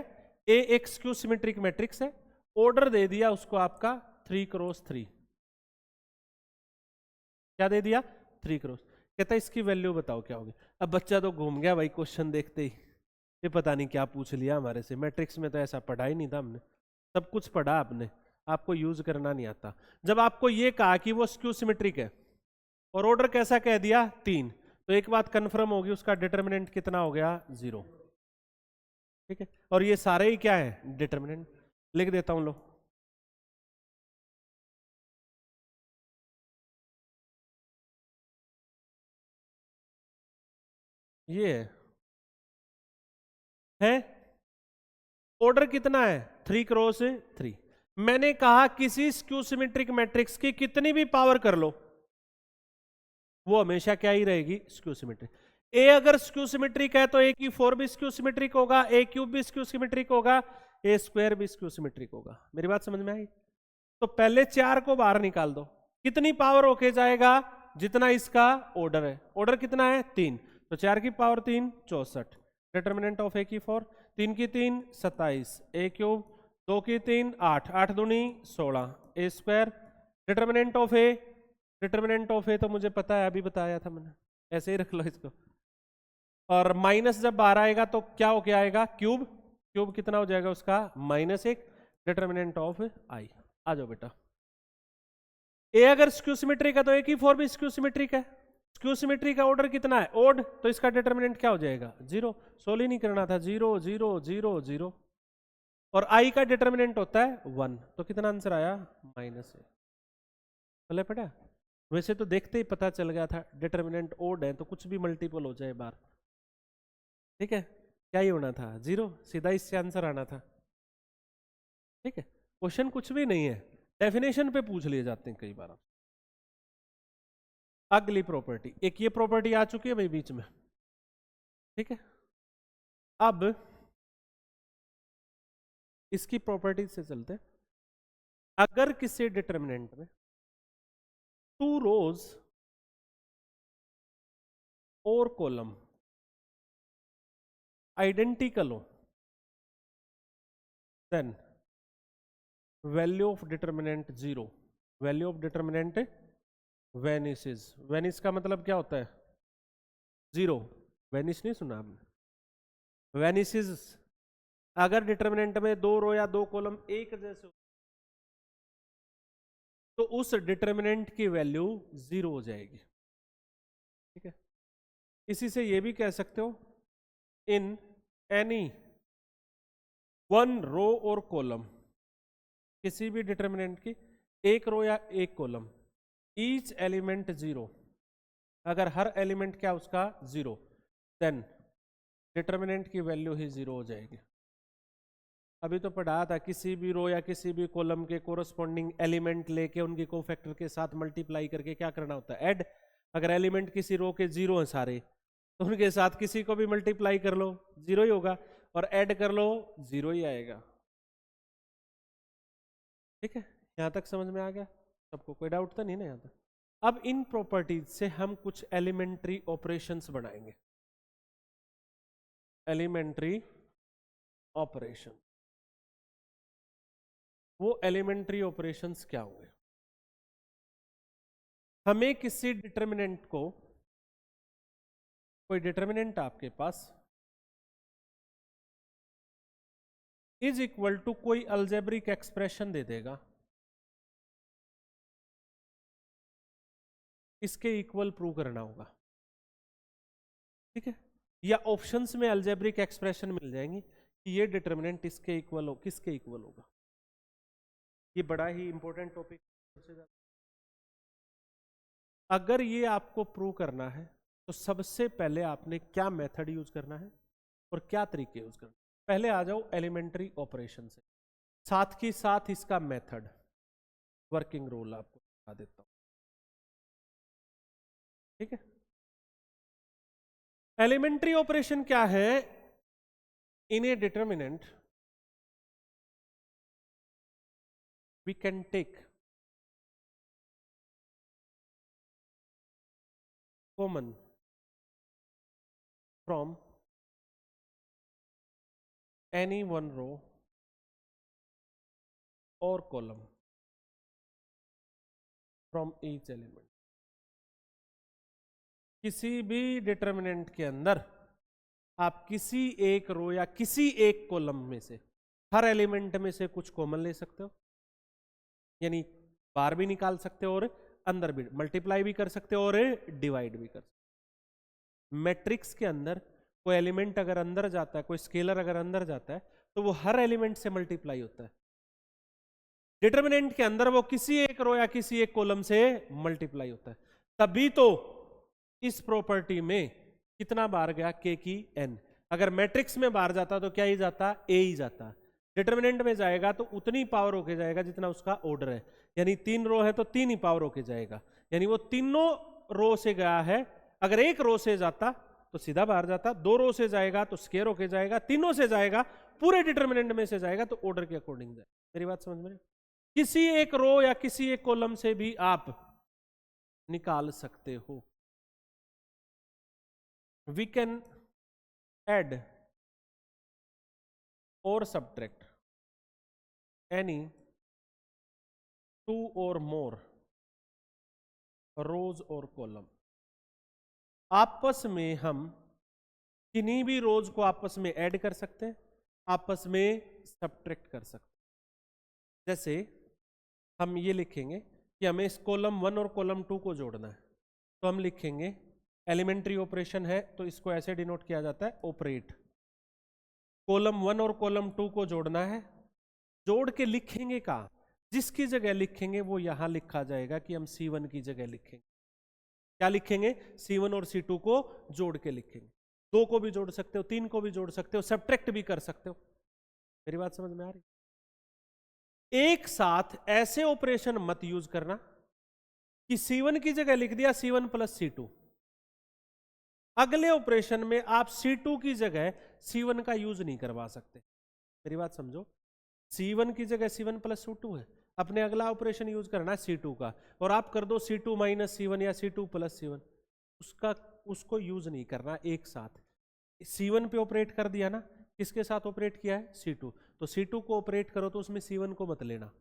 ए एक स्क्यू सिमेट्रिक मैट्रिक्स है, ऑर्डर दे दिया उसको आपका 3 क्रॉस 3, क्या दे दिया, 3 क्रॉस, कहता है इसकी वैल्यू बताओ क्या होगी। अब बच्चा तो घूम गया भाई क्वेश्चन देखते ही, ये पता नहीं क्या पूछ लिया हमारे से, मैट्रिक्स में तो ऐसा पढ़ा ही नहीं था हमने, सब कुछ पढ़ा आपने, आपको यूज करना नहीं आता। जब आपको ये कहा कि वो स्क्यू सिमेट्रिक है और ऑर्डर कैसा कह दिया 3, तो एक बात कंफर्म होगी, उसका डिटर्मिनेंट कितना हो गया 0। ठीक है, और ये सारे ही क्या है डिटर्मिनेंट। लिख देता हूं लो, ये है ऑर्डर कितना है 3 क्रॉस 3। मैंने कहा किसी स्क्यू सिमेट्रिक मैट्रिक्स की कितनी भी पावर कर लो, वो हमेशा क्या ही रहेगी स्क्यू सिमेट्रिक। ए अगर स्क्यू सिमेट्रिक है तो ए की 4 भी स्क्यू सिमेट्रिक होगा, ए क्यूब भी स्क्यू सिमेट्रिक होगा, ए स्क्वायर भी स्क्यू सिमेट्रिक होगा। मेरी बात समझ में आई? तो पहले 4 को बाहर निकाल दो, कितनी पावर होके जाएगा जितना इसका ऑर्डर है। ऑर्डर कितना है 3, तो 4 की पावर 3 64। डिटर्मिनेंट ऑफ ए की 4, 3 की 3 27, ए क्यूब 2 की 3 8, 8 दूनी 16, A square. Determinant of A, determinant of A तो मुझे पता है, अभी बताया था मैंने, ऐसे ही रख लो इसको। और माइनस जब बाहर आएगा तो क्या होके आएगा क्यूब, क्यूब कितना हो जाएगा उसका -1। डिटर्मिनेंट ऑफ आई, आ जाओ बेटा। ए अगर स्क्यू सिमेट्रिक है तो ए की 4 भी स्क्यू सिमेट्रिक है। स्क्यू सिमेट्री का ऑर्डर कितना है ओड, तो इसका डिटर्मिनेंट क्या हो जाएगा 0। सोल्व ही नहीं करना था, 0 0 0 0। और आई का डिटर्मिनेंट होता है 1, तो कितना आंसर आया -1। चले पड़ा, वैसे तो देखते ही पता चल गया था डिटर्मिनेंट ओड है तो कुछ भी मल्टीपल हो जाए बार। ठीक है, क्या ही होना था 0, सीधा इससे आंसर आना था। ठीक है, क्वेश्चन कुछ भी नहीं है, डेफिनेशन पे पूछ लिए जाते हैं कई बार। अगली प्रॉपर्टी, एक ये प्रॉपर्टी आ चुकी है भाई बीच में। ठीक है, अब इसकी प्रॉपर्टी से चलते हैं। अगर किसी डिटर्मिनेंट में 2 रोज और कॉलम आइडेंटिकल हो, then value of determinant 0, value of determinant vanishes. Vanish का मतलब क्या होता है 0, वेनिस नहीं सुना आपने, वेनिसेस। अगर डिटर्मिनेंट में 2 रो या 2 कॉलम एक जैसे हो तो उस डिटर्मिनेंट की वैल्यू 0 हो जाएगी। ठीक है, इसी से ये भी कह सकते हो इन एनी 1 रो और कॉलम, किसी भी डिटर्मिनेंट की एक रो या एक कॉलम, ईच एलिमेंट 0, अगर हर एलिमेंट क्या उसका 0, देन डिटर्मिनेंट की वैल्यू ही 0 हो जाएगी। अभी तो पढ़ा था किसी भी रो या किसी भी कॉलम के कोरस्पॉन्डिंग एलिमेंट लेके उनकी कोफैक्टर के साथ मल्टीप्लाई करके क्या करना होता है ऐड। अगर एलिमेंट किसी रो के 0 है सारे, तो उनके साथ किसी को भी मल्टीप्लाई कर लो 0 ही होगा, और ऐड कर लो 0 ही आएगा। ठीक है, यहां तक समझ में आ गया सबको, कोई डाउट तो नहीं ना यहां तक? अब इन प्रॉपर्टीज से हम कुछ एलिमेंट्री ऑपरेशंस बनाएंगे। एलिमेंट्री ऑपरेशन, वो एलिमेंट्री ऑपरेशंस क्या होंगे? हमें किसी डिटर्मिनेंट को, कोई डिटर्मिनेंट आपके पास इज इक्वल टू कोई अल्जेब्रिक एक्सप्रेशन दे देगा, इसके इक्वल प्रूव करना होगा। ठीक है, या ऑप्शंस में अल्जेब्रिक एक्सप्रेशन मिल जाएंगी कि ये डिटर्मिनेंट इसके इक्वल हो, किसके इक्वल होगा। ये बड़ा ही इंपॉर्टेंट टॉपिक। अगर ये आपको प्रूव करना है तो सबसे पहले आपने क्या मेथड यूज करना है और क्या तरीके यूज करना है। पहले आ जाओ एलिमेंट्री ऑपरेशन से, साथ ही साथ इसका मेथड, वर्किंग रूल आपको बता देता हूं। ठीक है, एलिमेंट्री ऑपरेशन क्या है? In a determinant we can take common from any one row और कॉलम फ्रॉम ईच एलिमेंट। किसी भी डिटर्मिनेंट के अंदर आप किसी एक रो या किसी एक कॉलम में से हर एलिमेंट में से कुछ कॉमन ले सकते हो, यानी बाहर भी निकाल सकते हो और अंदर भी मल्टीप्लाई भी कर सकते हो और डिवाइड भी कर सकते हो। मैट्रिक्स के अंदर कोई एलिमेंट अगर अंदर जाता है, कोई स्केलर अगर अंदर जाता है, तो वो हर एलिमेंट से मल्टीप्लाई होता है। डिटर्मिनेंट के अंदर वो किसी एक रो या किसी एक कॉलम से मल्टीप्लाई होता है। तभी तो इस प्रॉपर्टी में कितना बार गया, k की n। अगर मैट्रिक्स में बाहर जाता तो क्या ही जाता, a ही जाता। डिटर्मिनेंट में जाएगा तो उतनी पावर होके जाएगा जितना उसका ऑर्डर है, यानी 3 रो है तो 3 ही पावर होके जाएगा, यानी वो तीनों रो से गया है। अगर एक रो से जाता तो सीधा बाहर जाता, 2 रो से जाएगा तो स्क्वायर होके जाएगा, तीनों से जाएगा, पूरे डिटर्मिनेंट में से जाएगा तो ऑर्डर के अकॉर्डिंग जाएगा। मेरी बात समझ में? किसी एक रो या किसी एक कॉलम से भी आप निकाल सकते हो। We can add or subtract any 2 or more rows or column। आपस में हम किन्हीं भी रोज को आपस में ऐड कर सकते हैं, आपस में सब्ट्रैक्ट कर सकते हैं। जैसे हम ये लिखेंगे कि हमें इस कॉलम 1 और कॉलम 2 को जोड़ना है, तो हम लिखेंगे एलिमेंट्री ऑपरेशन है तो इसको ऐसे डिनोट किया जाता है ऑपरेट। कॉलम 1 और कॉलम 2 को जोड़ना है, जोड़ के लिखेंगे कहाँ, जिसकी जगह लिखेंगे वो यहां लिखा जाएगा कि हम C1 की जगह लिखेंगे। क्या लिखेंगे, C1 और C2 को जोड़ के लिखेंगे। 2 को भी जोड़ सकते हो, 3 को भी जोड़ सकते हो, सब्ट्रैक्ट भी कर सकते हो। मेरी बात समझ में आ रही? एक साथ ऐसे ऑपरेशन मत यूज करना कि C1 की जगह लिख दिया C1 प्लस C2, अगले ऑपरेशन में आप C2 की जगह C1 का यूज नहीं करवा सकते। मेरी बात समझो, C1 की जगह C1 प्लस C2 है, अपने अगला ऑपरेशन यूज करना है C2 का, और आप कर दो C2 माइनस C1 या C2 प्लस C1, उसको यूज नहीं करना एक साथ। C1 पे ऑपरेट कर दिया ना, किसके साथ ऑपरेट किया है, C2, तो C2 को ऑपरेट करो तो उसमें C1 को मत लेना,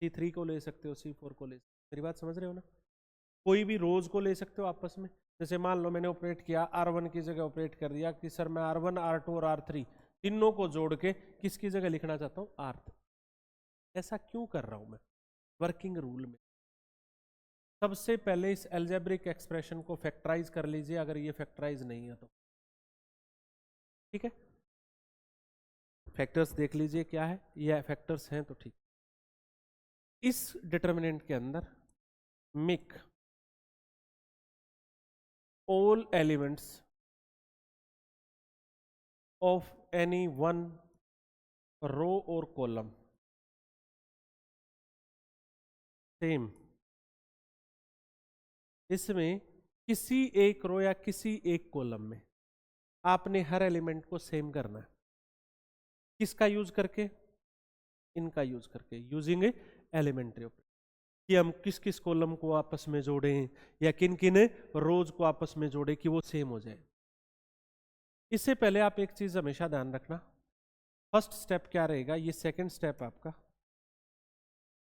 C3 को ले सकते हो, C4 को ले सकते हो। मेरी बात समझ रहे हो ना? कोई भी रोज को ले सकते हो आपस में। जैसे मान लो मैंने ऑपरेट किया R1 की जगह ऑपरेट कर दिया कि सर मैं R1 R2 और R3 तीनों को जोड़ के किसकी जगह लिखना चाहता हूं, R3। ऐसा क्यों कर रहा हूं मैं, वर्किंग रूल में सबसे पहले इस अलजेब्रिक एक्सप्रेशन को फैक्टराइज कर लीजिए, अगर ये फैक्टराइज नहीं है तो ठीक है। फैक्टर्स देख लीजिए क्या है, ये फैक्टर्स हैं तो ठीक। इस डिटर्मिनेंट के अंदर make all elements of any one row or column same। इसमें किसी एक रो या किसी एक कॉलम में आपने हर एलिमेंट को सेम करना है। किसका यूज करके, इनका यूज करके, यूजिंग एलिमेंट्री ऑपरेटर, कि हम किस किस कॉलम को आपस में जोड़ें या किन किन रोज को आपस में जोड़े कि वो सेम हो जाए। इससे पहले आप एक चीज हमेशा ध्यान रखना, फर्स्ट स्टेप क्या रहेगा, ये सेकंड स्टेप आपका।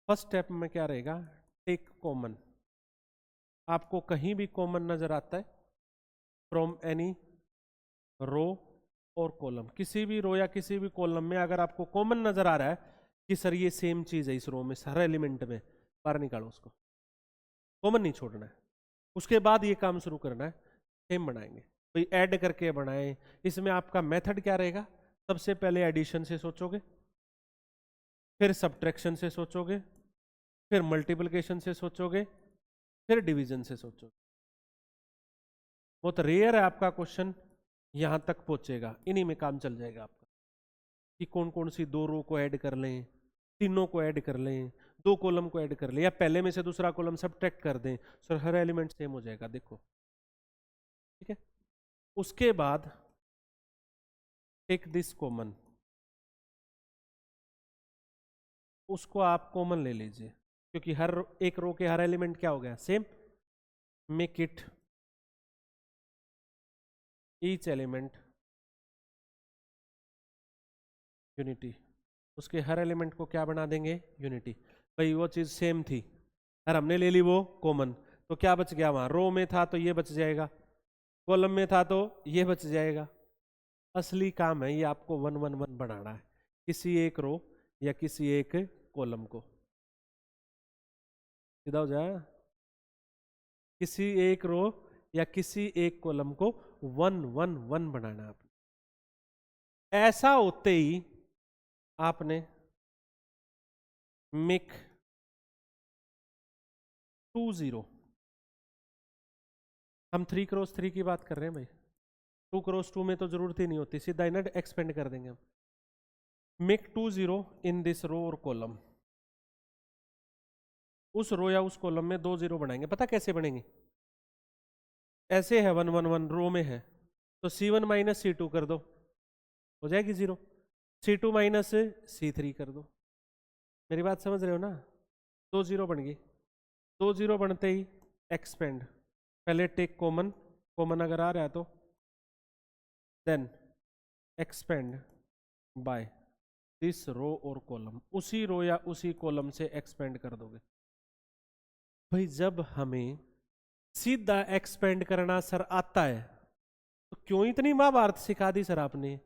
फर्स्ट स्टेप में क्या रहेगा, टेक कॉमन। आपको कहीं भी कॉमन नजर आता है फ्रॉम एनी रो और कॉलम, किसी भी रो या किसी भी कॉलम में अगर आपको कॉमन नजर आ रहा है कि सर ये सेम चीज है इस रो में, हर एलिमेंट में, बाहर निकालो उसको, कॉमन नहीं छोड़ना है। उसके बाद ये काम शुरू करना है, सेम बनाएंगे, भाई ऐड करके बनाएं। इसमें आपका मेथड क्या रहेगा, सबसे पहले एडिशन से सोचोगे, फिर सब्ट्रैक्शन से सोचोगे, फिर मल्टीप्लिकेशन से सोचोगे, फिर डिवीजन से सोचोगे। बहुत रेयर है आपका क्वेश्चन यहां तक पहुंचेगा, इन्हीं में काम चल जाएगा आपका कि कौन कौन सी 2 रो को ऐड कर लें, तीनों को ऐड कर लें, 2 कॉलम को ऐड कर लें, या पहले में से दूसरा कॉलम सब्ट्रैक्ट कर दें, सर हर एलिमेंट सेम हो जाएगा। देखो ठीक है, उसके बाद टेक दिस कॉमन, उसको आप कॉमन ले लीजिए, क्योंकि हर एक रो के हर एलिमेंट क्या हो गया, same. Make it each element unity, उसके हर एलिमेंट को क्या बना देंगे, यूनिटी। भाई वो चीज सेम थी और हमने ले ली वो कॉमन, तो क्या बच गया, वहां रो में था तो ये बच जाएगा, कॉलम में था तो ये बच जाएगा, असली काम है ये आपको 1 1 1 बनाना है किसी एक रो या किसी एक कॉलम को। सीधा हो जाए, किसी एक रो या किसी एक कॉलम को 1 1 1 बनाना है आपने। ऐसा होते ही आपने मेक 2 0, हम 3 क्रॉस 3 की बात कर रहे हैं भाई, 2 क्रॉस 2 में तो जरूरत ही नहीं होती, सीधा इनर एक्सपेंड कर देंगे हम। मेक 2 0 इन दिस रो और कॉलम, उस रो या उस कॉलम में 2 0 बनाएंगे। पता कैसे बनेंगे? ऐसे है 1 1 1 रो में है तो C1 माइनस C2 कर दो, हो जाएगी 0। C2 माइनस C3 कर दो। मेरी बात समझ रहे हो ना? 2 0 बन गई। 2 0 बनते ही एक्सपेंड, पहले टेक कॉमन, कॉमन अगर आ रहा है तो देन एक्सपेंड बाय दिस रो और कॉलम, उसी रो या उसी कॉलम से एक्सपेंड कर दोगे। भाई जब हमें सीधा एक्सपेंड करना सर आता है तो क्यों इतनी महाभारत सिखा दी सर आपने?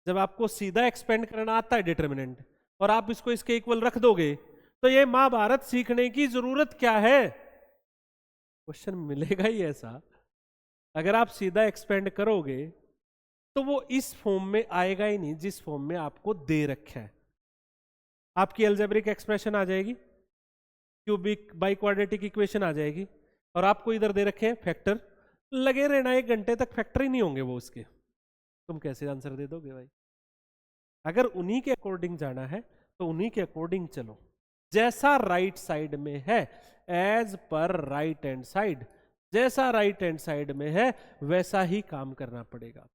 जब आपको सीधा एक्सपेंड करना आता है डिटर्मिनेंट और आप इसको इसके इक्वल रख दोगे तो ये महाभारत सीखने की जरूरत क्या है? क्वेश्चन मिलेगा ही ऐसा। अगर आप सीधा एक्सपेंड करोगे तो वो इस फॉर्म में आएगा ही नहीं जिस फॉर्म में आपको दे रखा है। आपकी अलजेब्रिक एक्सप्रेशन आ जाएगी, क्यूबिक बाई क्वाड्रेटिक इक्वेशन आ जाएगी, और आपको इधर दे रखे हैं फैक्टर, लगे रहना 1 घंटे तक, फैक्टर ही नहीं होंगे वो उसके। तुम कैसे आंसर दे दोगे भाई? अगर उन्हीं के अकॉर्डिंग जाना है तो उन्हीं के अकॉर्डिंग चलो, जैसा राइट साइड में है as per right hand side, जैसा राइट हैंड साइड में है वैसा ही काम करना पड़ेगा।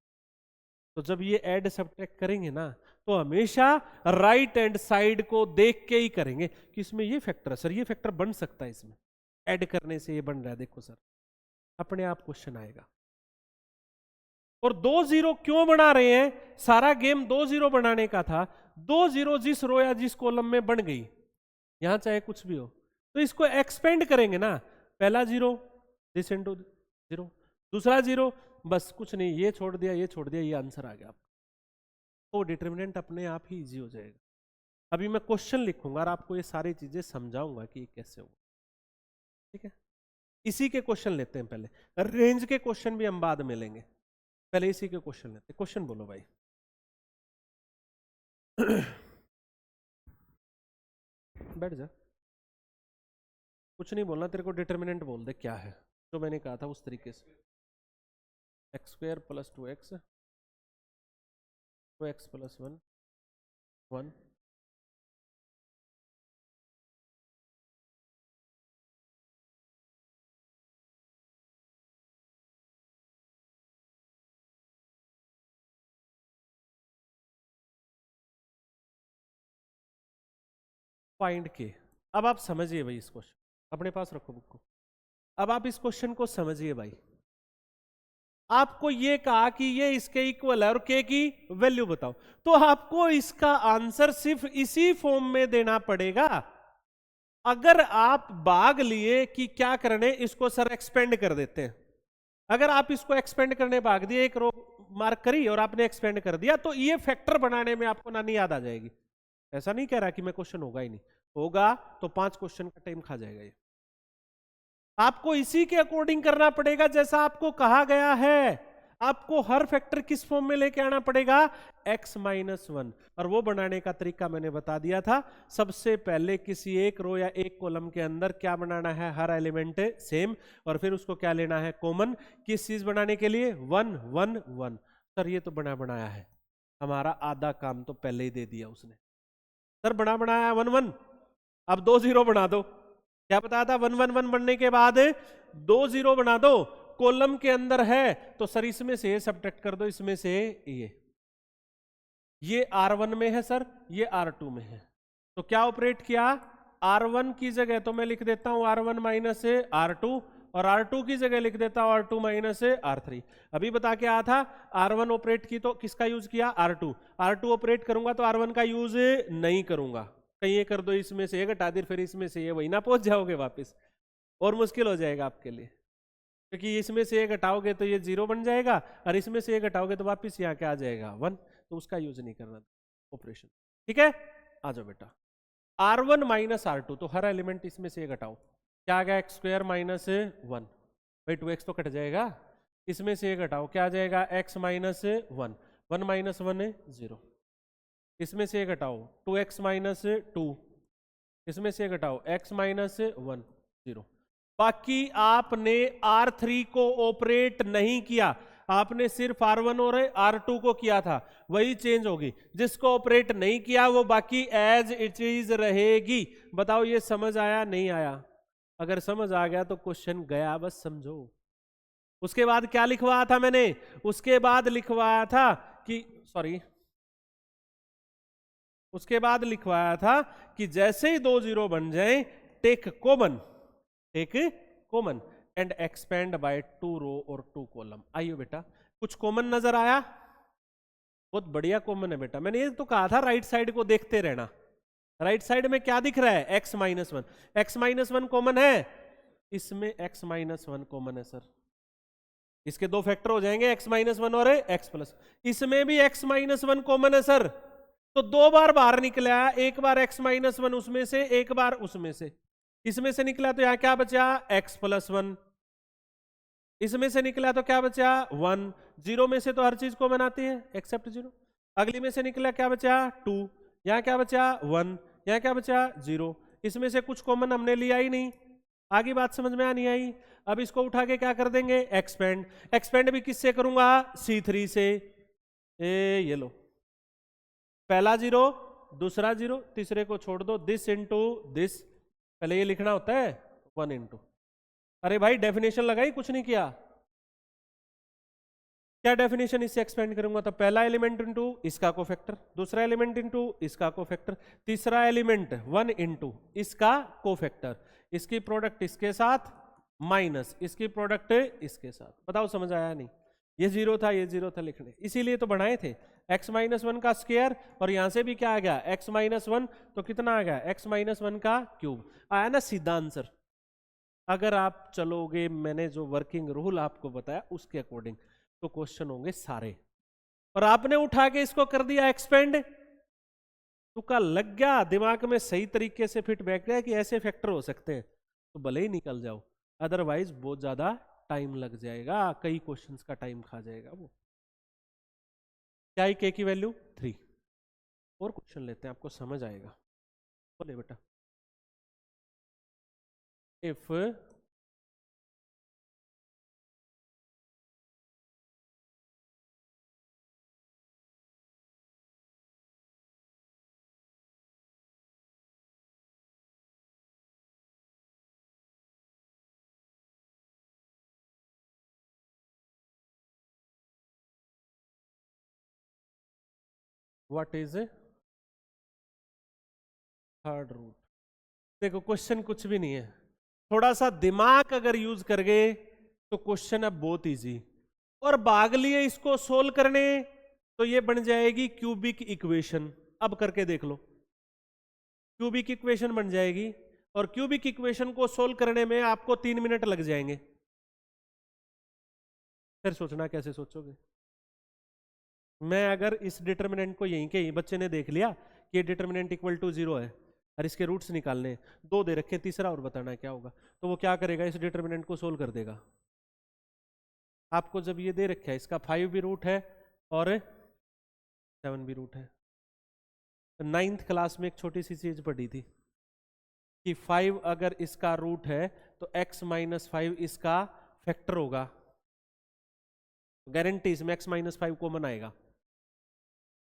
तो जब ये ऐड सब्ट्रैक्ट करेंगे ना तो हमेशा राइट हैंड साइड को देख के ही करेंगे कि इसमें ये फैक्टर है सर, ये फैक्टर बन सकता है, इसमें ऐड करने से ये बन रहा है, देखो सर, अपने आप क्वेश्चन आएगा। और 2 0 क्यों बना रहे हैं? सारा गेम 2 0 बनाने का था। 2 0 जिस रो या जिस कॉलम में बन गई, यहां चाहे कुछ भी हो, तो इसको एक्सपेंड करेंगे ना। पहला 0 दिस इनटू 0, दूसरा 0, बस कुछ नहीं, ये छोड़ दिया, ये छोड़ दिया, ये आंसर आ गया। तो डिटरमिनेंट अपने आप ही इजी हो जाएगा। अभी मैं क्वेश्चन लिखूंगा और आपको ये सारी चीजें समझाऊंगा कि ये कैसे होगा, ठीक है? इसी के क्वेश्चन लेते हैं पहले, रेंज के क्वेश्चन भी हम बाद में लेंगे, पहले इसी के क्वेश्चन लेते हैं। क्वेश्चन बोलो भाई। बैठ जा, कुछ नहीं बोलना, तेरे को डिटरमिनेंट बोल दे क्या है, जो मैंने कहा था उस तरीके से। X square plus 2x, 2x plus 1 1, find के। अब आप समझिए भाई इस क्वेश्चन, अपने पास रखो बुक को। अब आप इस क्वेश्चन को समझिए भाई। आपको ये कहा कि ये इसके इक्वल है और के की वैल्यू बताओ, तो आपको इसका आंसर सिर्फ इसी फॉर्म में देना पड़ेगा। अगर आप भाग लिए कि क्या करने, इसको सर एक्सपेंड कर देते हैं, अगर आप इसको एक्सपेंड करने भाग दिए, एक रो मार्क करी और आपने एक्सपेंड कर दिया, तो ये फैक्टर बनाने में आपको नानी याद आ जाएगी। ऐसा नहीं कह रहा कि मैं क्वेश्चन होगा ही नहीं, होगा तो 5 क्वेश्चन का टाइम खा जाएगा ये। आपको इसी के अकॉर्डिंग करना पड़ेगा जैसा आपको कहा गया है। आपको हर फैक्टर किस फॉर्म में लेके आना पड़ेगा? x minus 1। और वो बनाने का तरीका मैंने बता दिया था। सबसे पहले किसी एक रो या एक कॉलम के अंदर क्या बनाना है? हर एलिमेंट सेम, और फिर उसको क्या लेना है? कॉमन। किस चीज बनाने के लिए? 1 1 1। सर ये तो बनाया है, हमारा आधा काम तो पहले ही दे दिया उसने। सर बनाया 1 1, अब 2 0 बना दो। क्या बताया था? 1 1 1 बनने के बाद 2 0 बना दो। कॉलम के अंदर है तो सर इसमें से सब्ट्रैक्ट कर दो, इसमें से ये R1 में है सर, ये R2 में है, तो क्या ऑपरेट किया? R1 की जगह तो मैं लिख देता हूं R1 माइनस R2, और R2 की जगह लिख देता हूं R2 माइनस R3। अभी बता के आया था R1 ऑपरेट की तो किसका यूज किया? R2। R2 ऑपरेट करूंगा तो R1 का यूज नहीं करूंगा। कहीं ये कर दो, इसमें से ये घटा दे, फिर इसमें से ये, वही ना पहुंच जाओगे वापस, और मुश्किल हो जाएगा आपके लिए। क्योंकि इसमें से एक घटाओगे तो ये 0 बन जाएगा, और इसमें से एक घटाओगे तो वापिस यहाँ क्या आ जाएगा 1, तो उसका यूज नहीं करना ऑपरेशन। ठीक है, आ जाओ बेटा। R1 माइनस R2, तो हर एलिमेंट इसमें से घटाओ, क्या आ गया एक्स स्क्वायर माइनस 1, भाई 2x तो कट जाएगा, इसमें से घटाओ क्या आ जाएगा x माइनस 1, 1 माइनस 1 0, इसमें से घटाओ 2x माइनस 2, इसमें से घटाओ x माइनस 1 0। बाकी आपने R3 को ऑपरेट नहीं किया, आपने सिर्फ R1 और R2 को किया था, वही चेंज होगी। जिसको ऑपरेट नहीं किया वो बाकी एज इट इज रहेगी। बताओ ये समझ आया नहीं आया? अगर समझ आ गया तो क्वेश्चन गया, बस समझो। उसके बाद क्या लिखवाया था मैंने? उसके बाद लिखवाया था कि उसके बाद लिखवाया था कि जैसे ही 2 0 बन जाए, take common and expand by 2 row और 2 कॉलम। आइयो बेटा, कुछ कॉमन नजर आया? बहुत बढ़िया कॉमन है बेटा। मैंने ये तो कहा था राइट साइड को देखते रहना। राइट साइड में क्या दिख रहा है? x minus 1, x minus 1 common है, इसमें x माइनस 1 कॉमन है सर, इसके दो फैक्टर हो जाएंगे x माइनस 1 और x प्लस, इसमें भी x माइनस 1 कॉमन है सर, तो 2 बार बाहर निकला, एक बार x माइनस 1 उसमें से, एक बार उसमें से, इसमें से निकला तो यहां क्या बचा? x प्लस 1, इसमें से निकला तो क्या बचा? 1, 0 में से तो हर चीज कॉमन आती है एक्सेप्ट 0, अगली में से निकला क्या बचा? 2, यहां क्या बचा? 1, यहां क्या बचा? 0, इसमें से कुछ कॉमन हमने लिया ही नहीं। आगे बात समझ में नहीं आई? अब इसको उठा के क्या कर देंगे? एक्सपेंड। एक्सपेंड भी किससे करूंगा? C3 से। ये लो, पहला 0, दूसरा 0, तीसरे को छोड़ दो, दिस इंटू दिस, पहले ये लिखना होता है 1 इंटू, अरे भाई डेफिनेशन लगाई, कुछ नहीं किया। क्या डेफिनेशन? इससे एक्सपेंड करूंगा तो पहला एलिमेंट इंटू इसका कोफैक्टर, दूसरा एलिमेंट इंटू इसका कोफैक्टर, तीसरा एलिमेंट 1 इंटू इसका कोफैक्टर, इसकी प्रोडक्ट इसके साथ माइनस इसकी प्रोडक्ट इसके साथ। बताओ समझ आया नहीं? ये 0 था, ये 0 था लिखने, इसीलिए तो बनाए थे। x माइनस 1 का स्क्वायर, और यहां से भी क्या आ गया? x माइनस 1, तो कितना आ गया? x माइनस 1 का क्यूब। आया ना सीधा आंसर? अगर आप चलोगे मैंने जो वर्किंग रूल आपको बताया उसके अकॉर्डिंग, तो क्वेश्चन होंगे सारे। और आपने उठा के इसको कर दिया एक्सपेंड, तुक्का लग गया, दिमाग में सही तरीके से फिट बैठ गया कि ऐसे फैक्टर हो सकते हैं, तो भले ही निकल जाओ, अदरवाइज बहुत ज्यादा टाइम लग जाएगा, कई क्वेश्चंस का टाइम खा जाएगा वो। क्या ही k की वैल्यू 3। और क्वेश्चन लेते हैं, आपको समझ आएगा। बोले बेटा, if what is third root. देखो क्वेश्चन कुछ भी नहीं है, थोड़ा सा दिमाग अगर यूज कर गए तो क्वेश्चन है बहुत इजी। और भाग लिए इसको सोल्व करने, तो ये बन जाएगी क्यूबिक इक्वेशन। अब करके देख लो, क्यूबिक इक्वेशन बन जाएगी, और क्यूबिक इक्वेशन को सोल्व करने में आपको 3 मिनट लग जाएंगे। फिर सोचना कैसे सोचोगे? मैं अगर इस डिटर्मिनेंट को यहीं के ही बच्चे ने देख लिया कि ये डिटर्मिनेंट इक्वल टू 0 है और इसके रूट्स निकालने, 2 दे रखे, तीसरा और बताना है क्या होगा, तो वो क्या करेगा? इस डिटर्मिनेंट को सोल्व कर देगा। आपको जब ये दे रखा है, इसका 5 भी रूट है और 7 भी रूट है। तो 9th क्लास में एक छोटी सी चीज पढ़ी थी कि 5 अगर इसका रूट है तो x माइनस 5 इसका फैक्टर होगा, गारंटी इसमें x माइनस 5 कॉमन आएगा।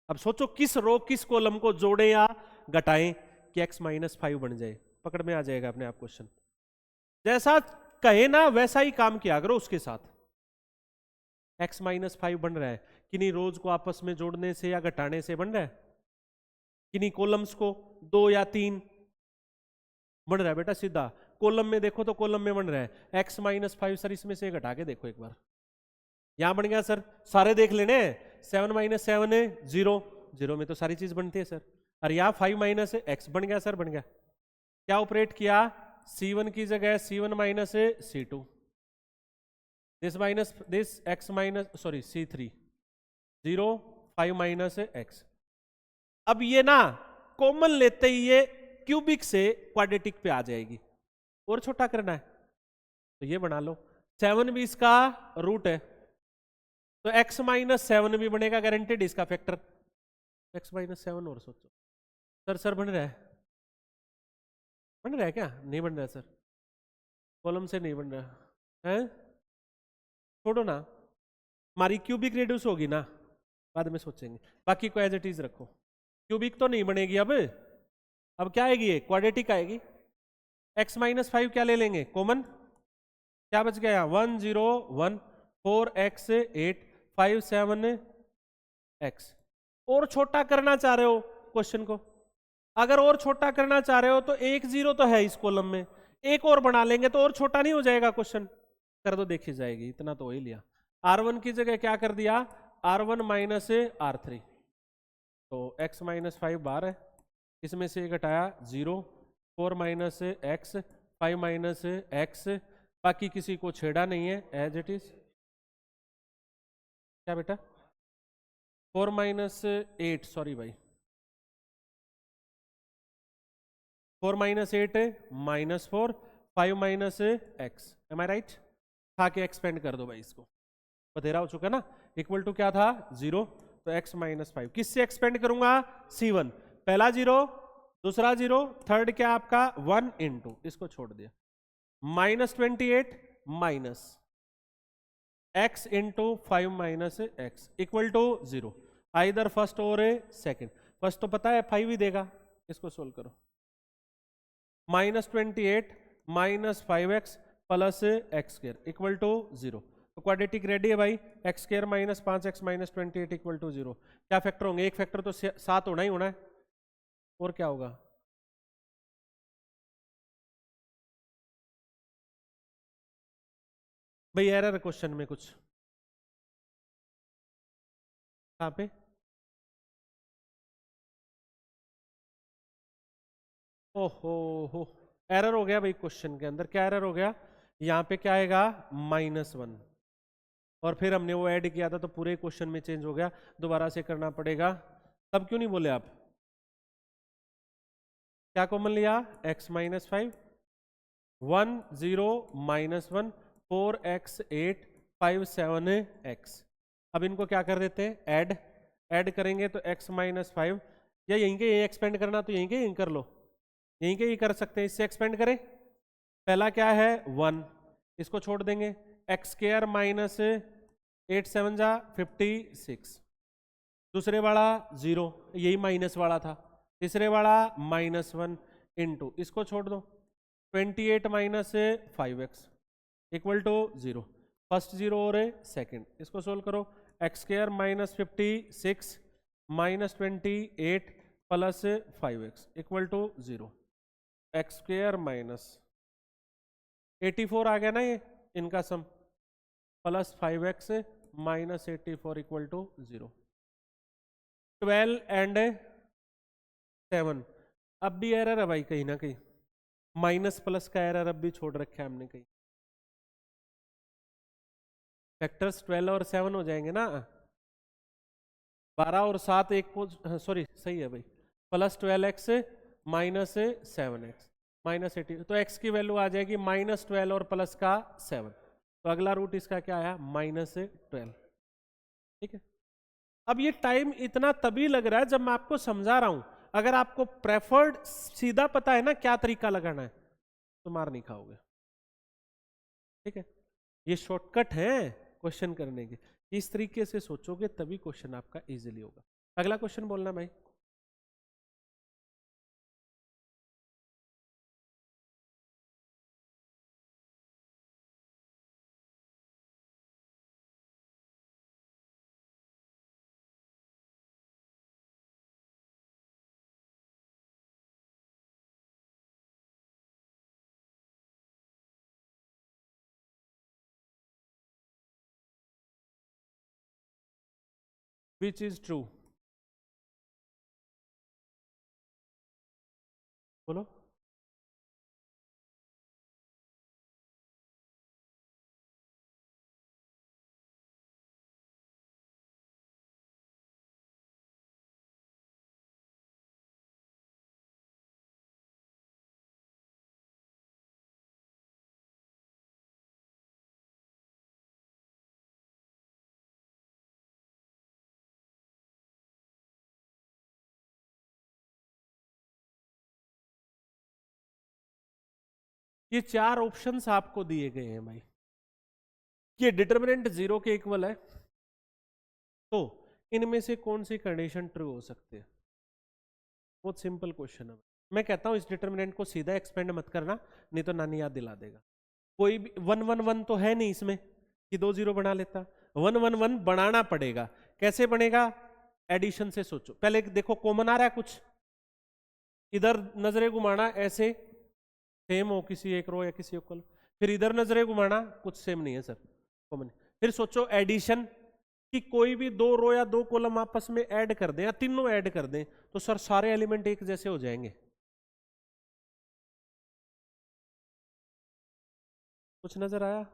अब सोचो किस रो किस कॉलम को जोड़े या घटाएं कि x माइनस 5 बन जाए, पकड़ में आ जाएगा अपने आप क्वेश्चन। जैसा कहे ना वैसा ही काम किया करो उसके साथ। x माइनस 5 बन रहा है, किन्हीं रोज को आपस में जोड़ने से या घटाने से बन रहा है, किन्हीं कॉलम्स को 2 या 3 बन रहा है बेटा। सीधा कॉलम में देखो तो कॉलम में बन रहा है x माइनस 5, सर इसमें से घटा के देखो एक बार, यहां बन गया सर, सारे देख लेने, 7 माइनस 7 है 0, 0 में तो सारी चीज बनती है सर, और यहाँ 5 माइनस x बन गया सर, बन गया। क्या ऑपरेट किया? C1 की जगह C1 minus C2, this minus this x minus sorry C3 0 5 minus x। अब ये ना कॉमन लेते ही ये क्यूबिक से क्वाड्रेटिक पे आ जाएगी। और छोटा करना है तो ये बना लो, 7 भी इसका रूट है तो x माइनस 7 भी बनेगा गारंटेड इसका फैक्टर। x माइनस 7 और सोचो सर बन रहा है, बन रहा है क्या? नहीं बन रहा सर, कॉलम से नहीं बन रहा है, छोड़ो ना, हमारी क्यूबिक रिड्यूस होगी ना, बाद में सोचेंगे, बाकी को एज इट इज रखो। क्यूबिक तो नहीं बनेगी अब क्या आएगी? ये क्वाड्रेटिक आएगी। x माइनस 5 क्या ले लेंगे कॉमन, क्या बच गया? 1 0 1 4 x 8 5 7 x। और छोटा करना चाह रहे हो क्वेश्चन को, अगर और छोटा करना चाह रहे हो तो एक जीरो तो है इस कॉलम में, एक और बना लेंगे तो और छोटा नहीं हो जाएगा क्वेश्चन? कर दो देखी जाएगी, इतना तो हो ही लिया। R1 की जगह क्या कर दिया? R1 माइनस R3, तो x माइनस 5 बार है, इसमें से घटाया 0 4 माइनस एक्स 5 माइनस एक्स, बाकी किसी को छेड़ा नहीं है एज इट इज। क्या बेटा? 4 माइनस 8 सॉरी भाई 4 minus 8 minus 4 5 minus x, am I right? खा के एक्सपेंड कर दो भाई इसको, बतेरा हो चुका ना, इक्वल टू क्या था? 0, तो x माइनस 5 किससे एक्सपेंड करूंगा? C1, पहला 0 दूसरा 0 थर्ड क्या आपका 1 इंटू, इसको छोड़ दिया, minus 28 minus x into 5 minus x equal to 0, either first और सेकंड। फर्स्ट तो पता है 5 ही देगा, इसको सोल्व करो, minus 28 minus 5x plus x square equal to 0, तो क्वाड्रेटिक रेडी है भाई। X square minus 5x minus 28 equal to 0, क्या फैक्टर होंगे? एक फैक्टर तो 7 होना ही होना है, और क्या होगा? भाई एरर क्वेश्चन में कुछ, कहाँ पे? ओहो हो, एरर हो गया भाई क्वेश्चन के अंदर। क्या एरर हो गया? यहाँ पे क्या आएगा? -1, और फिर हमने वो ऐड किया था तो पूरे क्वेश्चन में चेंज हो गया, दोबारा से करना पड़ेगा। तब क्यों नहीं बोले आप? क्या कॉमन लिया? x minus 5 1 0 minus 1 4 x 8 5 7 x। अब इनको क्या कर देते हैं? ऐड करेंगे तो x माइनस 5, या यहीं के यहीं एक्सपेंड करना तो यहीं के यहीं कर लो, यहीं के ही कर सकते हैं, इससे एक्सपेंड करें। पहला क्या है? 1, इसको छोड़ देंगे, एक्स स्क्वायर माइनस 8 7 जा 56, दूसरे वाला 0, यही माइनस वाला था, तीसरे वाला -1 इंटू, इसको छोड़ दो, 28 minus 5x equal to 0, first 0 और सेकंड, इसको सोल्व करो, x square minus 56 minus 28 plus 5x equal to 0, x square minus 84 आ गया ना ये इनका sum, plus 5x minus 84 equal to 0, 12 and 7। अब भी एरर है भाई कहीं ना कहीं, माइनस प्लस का एरर अब भी छोड़ रखा है हमने कहीं, फैक्टर्स 12 और 7 हो जाएंगे ना, 12 और 7 एक को, सॉरी सही है भाई, plus 12x minus 7x minus 80, तो x की वैल्यू आ जाएगी -12 और प्लस का 7, तो अगला रूट इसका क्या आया? -12। ठीक है, अब ये टाइम इतना तभी लग रहा है जब मैं आपको समझा रहा हूं, अगर आपको प्रेफर्ड सीधा पता है ना क्या तरीका लगाना है तो मार नहीं खाओगे। ठीक है, ये शॉर्टकट है क्वेश्चन करने के, इस तरीके से सोचोगे तभी क्वेश्चन आपका इजीली होगा। अगला क्वेश्चन बोलना भाई। विच इज ट्रू, बोलो। ये चार ऑप्शंस आपको दिए गए हैं भाई, ये डिटरमिनेंट 0 के इक्वल है, तो इनमें से कौन सी कंडीशन ट्रू हो सकती है? बहुत सिंपल क्वेश्चन है। मैं कहता हूं इस डिटरमिनेंट को सीधा एक्सपेंड मत करना, नहीं तो नानी याद दिला देगा। कोई भी 1 1 1 तो है नहीं इसमें कि 2 0 बना लेता, 1 1 1 बनाना पड़ेगा। कैसे बनेगा? एडिशन से सोचो। पहले देखो कॉमन आ रहा है कुछ, इधर नजरें घुमाना ऐसे सेम हो किसी एक रो या किसी एक कॉलम, फिर इधर नजरें घुमाना कुछ सेम नहीं है सर, कॉमन। फिर सोचो एडिशन कि कोई भी 2 रो या 2 कॉलम आपस में ऐड कर दें या तीनों ऐड कर दें, तो सर सारे एलिमेंट एक जैसे हो जाएंगे। कुछ नजर आया?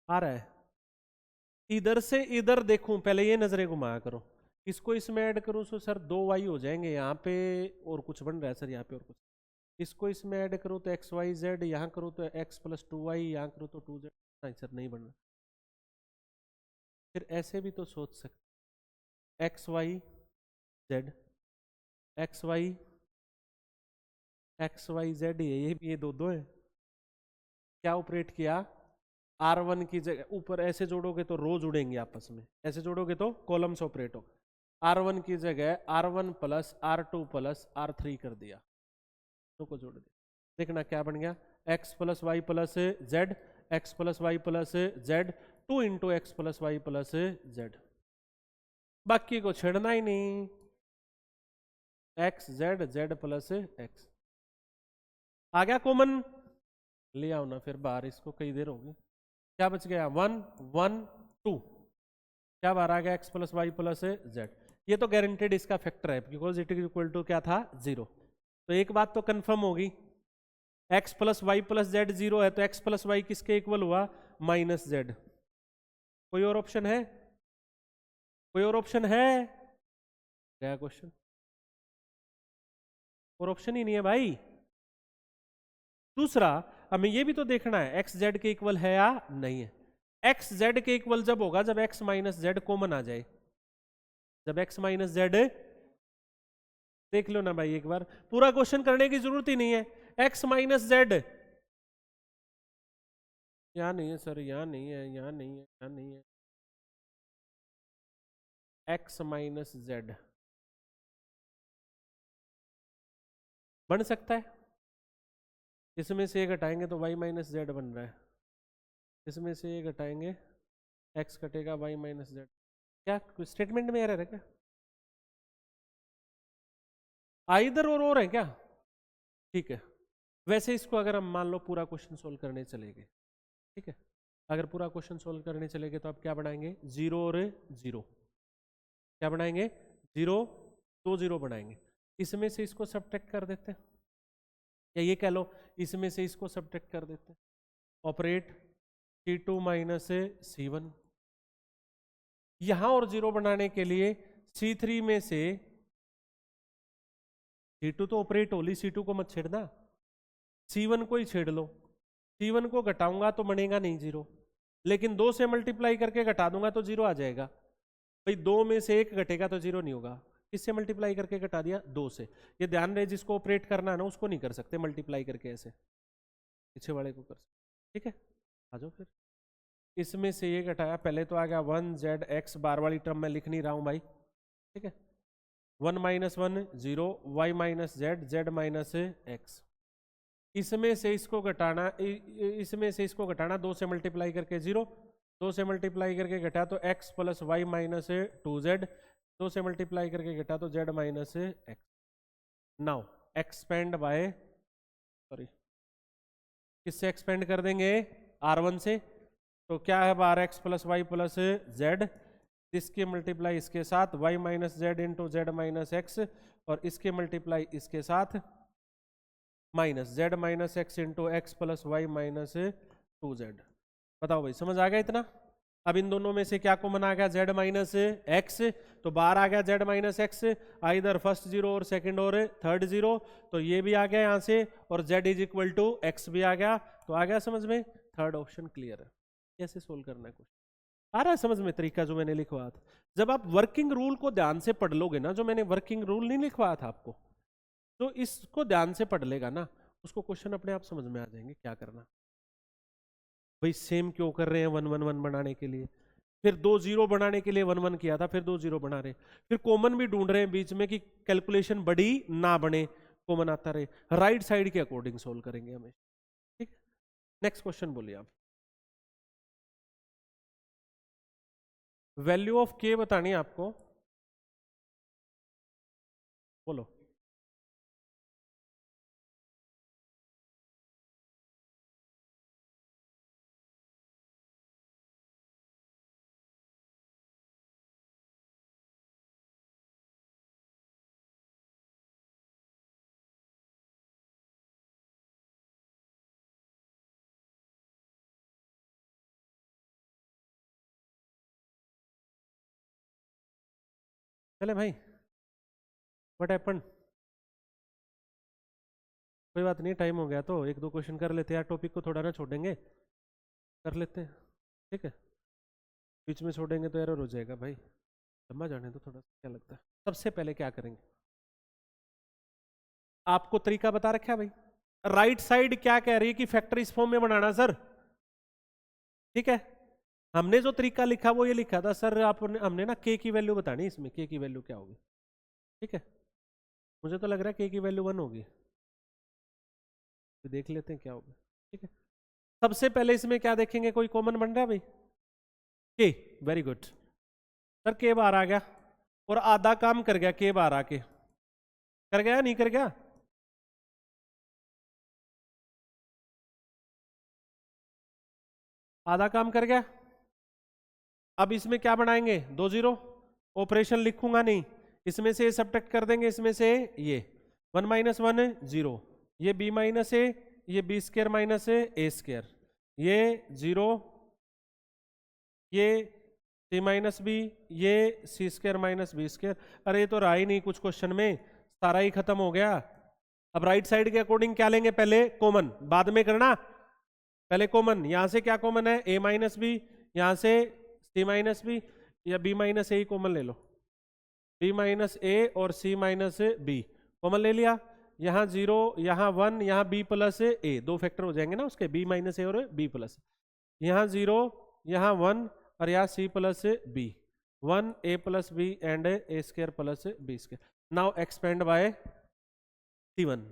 आ रहा है? इधर से इधर देखूं, पहले ये नजरें घुमाया करो, इसको इसमें ऐड करूं तो सर 2y हो जाएंगे यहाँ पे, और कुछ बन रहा है सर यहाँ पे, और कुछ। इसको इसमें ऐड करो तो एक्स वाई जेड, यहाँ करो तो x + 2y, यहाँ करो तो 2z। नहीं सर नहीं बन रहा। फिर ऐसे भी तो सोच सकते, x y z, x y z, ये दो है। क्या ऑपरेट किया? R1 की जगह ऊपर ऐसे जोड़ोगे तो रो जुड़ेंगे आपस में, ऐसे जोड़ोगे तो कॉलम्स ऑपरेट हो। R1 की जगह R1 + R2 + R3 कर दिया, तो को जोड़ दिया। देखना क्या बन गया, x + y + z, x + y + z, 2 × x + y + z। बाकी को छेड़ना ही नहीं, x z z + x आ गया कॉमन। ले आओ ना फिर बाहर, इसको कई देर होगी। क्या बच गया? 1 1 2। क्या बाहर आ गया? x + y + z। ये तो गारंटेड इसका फैक्टर है, because it is equal to क्या था? 0। तो एक बात तो कंफर्म होगी, x + y + z 0 है, तो x + y किसके इक्वल हुआ? -z। कोई और ऑप्शन है? कोई और ऑप्शन है? क्या क्वेश्चन? और ऑप्शन ही नहीं है भाई। दूसरा, हमें ये भी तो देखना है x z के इक्वल है या नहीं है। x z के इक्वल जब होगा जब x - z कॉमन आ जाए, जब x - z, देख लो ना भाई एक बार, पूरा क्वेश्चन करने की जरूरत ही नहीं है। x - z, यहां नहीं है सर, यहां नहीं है, यहां नहीं है, यहां नहीं है। x - z बन सकता है, इसमें से ये घटाएंगे तो y - z बन रहा है, इसमें से ये घटाएंगे x कटेगा y - z। क्या स्टेटमेंट में एरर है क्या? आइदर और है क्या? ठीक है। वैसे इसको अगर हम मान लो पूरा क्वेश्चन सोल्व करने चले गए, ठीक है, अगर पूरा क्वेश्चन सोल्व करने चले गए तो आप क्या बनाएंगे? 0 और 0। क्या बनाएंगे? 0 2 0 बनाएंगे। इसमें से इसको सब्ट्रैक्ट कर देते हैं, या ये कह लो इसमें से इसको सब्ट्रैक्ट कर देते हैं। Operate C2 - C1। यहां और 0 बनाने के लिए C3 में से C2 तो ऑपरेट होली, C2 को मत छेड़ना, C1 को ही छेड़ लो। C1 को घटाऊंगा तो बनेगा नहीं 0, लेकिन 2 से मल्टीप्लाई करके घटा दूंगा तो 0 आ जाएगा। भाई 2 में से 1 घटेगा तो 0 नहीं होगा। किससे मल्टीप्लाई करके घटा दिया? 2 से। ये ध्यान रहे, जिसको ऑपरेट करना है ना उसको नहीं कर सकते मल्टीप्लाई करके, ऐसे पीछे वाले को कर सकते। ठीक है, आ जाओ फिर। इसमें से ये घटाया, पहले तो आ गया 1z x, बार वाली टर्म मैं लिख नहीं रहा हूं भाई, ठीक है। 1 - 1 0, y - z, z - x। इसमें से इसको घटाना, इसमें से इसको घटाना, 2 से मल्टीप्लाई करके 0, 2 से मल्टीप्लाई करके घटा तो x + y - 2z, 2 से मल्टीप्लाई करके घटा तो z - x। Now expand by, sorry, किससे एक्सपेंड कर देंगे? R1 से। तो क्या है बाहर? x + y + z, इसके मल्टीप्लाई इसके साथ y - z into z - x, और इसके मल्टीप्लाई इसके साथ -z - x into x + y - 2z। बताओ भाई, समझ आ गया इतना? अब इन दोनों में से क्या कॉमन आ गया? z - x, तो बाहर आ गया z - x, आइदर फर्स्ट 0 और सेकंड और थर्ड 0, तो ये भी आ गया यहां से, और z = x भी आ गया। तो आ गया समझ में? थर्ड ऑप्शन क्लियर है। कैसे सोल्व करना है कुछ? आ रहा है समझ में तरीका जो मैंने लिखवाया था? जब आप वर्किंग रूल को ध्यान से पढ़ लोगे ना, जो मैंने वर्किंग रूल नहीं लिखवाया था आपको, तो इसको ध्यान से पढ़ लेगा ना, उसको क्वेश्चन अपने आप समझ में आ जाएंगे क्या करना। भाई सेम क्यों कर रहे हैं 1 1 1 बनाने के लिए, फिर 2 0 बनाने के लिए 1 1 किया था, फिर 2 0 बना रहे, फिर कॉमन भी ढूंढ रहे हैं बीच में कि कैलकुलेशन बड़ी ना बने, कॉमन आता रहे, राइट साइड के अकॉर्डिंग सोल्व करेंगे हमें। ठीक, नेक्स्ट क्वेश्चन बोलिए आप। वैल्यू ऑफ के बतानी है आपको, बोलो। चले भाई, व्हाट हैपेंड? कोई बात नहीं, टाइम हो गया तो एक दो क्वेश्चन कर लेते हैं यार, टॉपिक को थोड़ा ना छोड़ेंगे, कर लेते हैं। ठीक है, बीच में छोड़ेंगे तो एरर हो जाएगा भाई, लंबा जाने तो थोड़ा, क्या लगता है? सबसे पहले क्या करेंगे, आपको तरीका बता रखा है भाई। राइट साइड क्या कह रही है कि फैक्टर इस फॉर्म में बनाना सर। ठीक है, हमने जो तरीका लिखा वो ये लिखा था सर, आपने हमने ना के की वैल्यू बतानी, इसमें के की वैल्यू क्या होगी। ठीक है, मुझे तो लग रहा है के की वैल्यू 1 होगी, तो देख लेते हैं क्या होगा। ठीक है, सबसे पहले इसमें क्या देखेंगे, कोई कॉमन बन रहा है भाई? के, वेरी गुड सर, के बार आ गया और आधा काम कर गया के बार आके, कर गया नहीं कर गया? आधा काम कर गया। अब इसमें क्या बनाएंगे, 2 0, ऑपरेशन लिखूंगा नहीं, इसमें से सब्ट्रैक्ट कर देंगे, इसमें से ये 1 - 1 0, ये b - a, ये b square minus a square, ये 0, ये c - b, ये c square minus b square. अरे ये तो रहा ही नहीं कुछ क्वेश्चन में, सारा ही खत्म हो गया। अब राइट साइड के अकॉर्डिंग क्या लेंगे, पहले कॉमन, बाद में करना, पहले कॉमन। यहां से क्या कॉमन है, a - b, यहां से c - b, या b - a ही कॉमन ले लो, b - a और c - b कॉमन ले लिया, यहाँ 0, यहाँ 1, यहाँ b + a, दो फैक्टर हो जाएंगे ना उसके, b - a और b +, यहाँ 0, यहाँ 1 और यहाँ c + b, 1 a + b and a square + b square. Now expand by c1,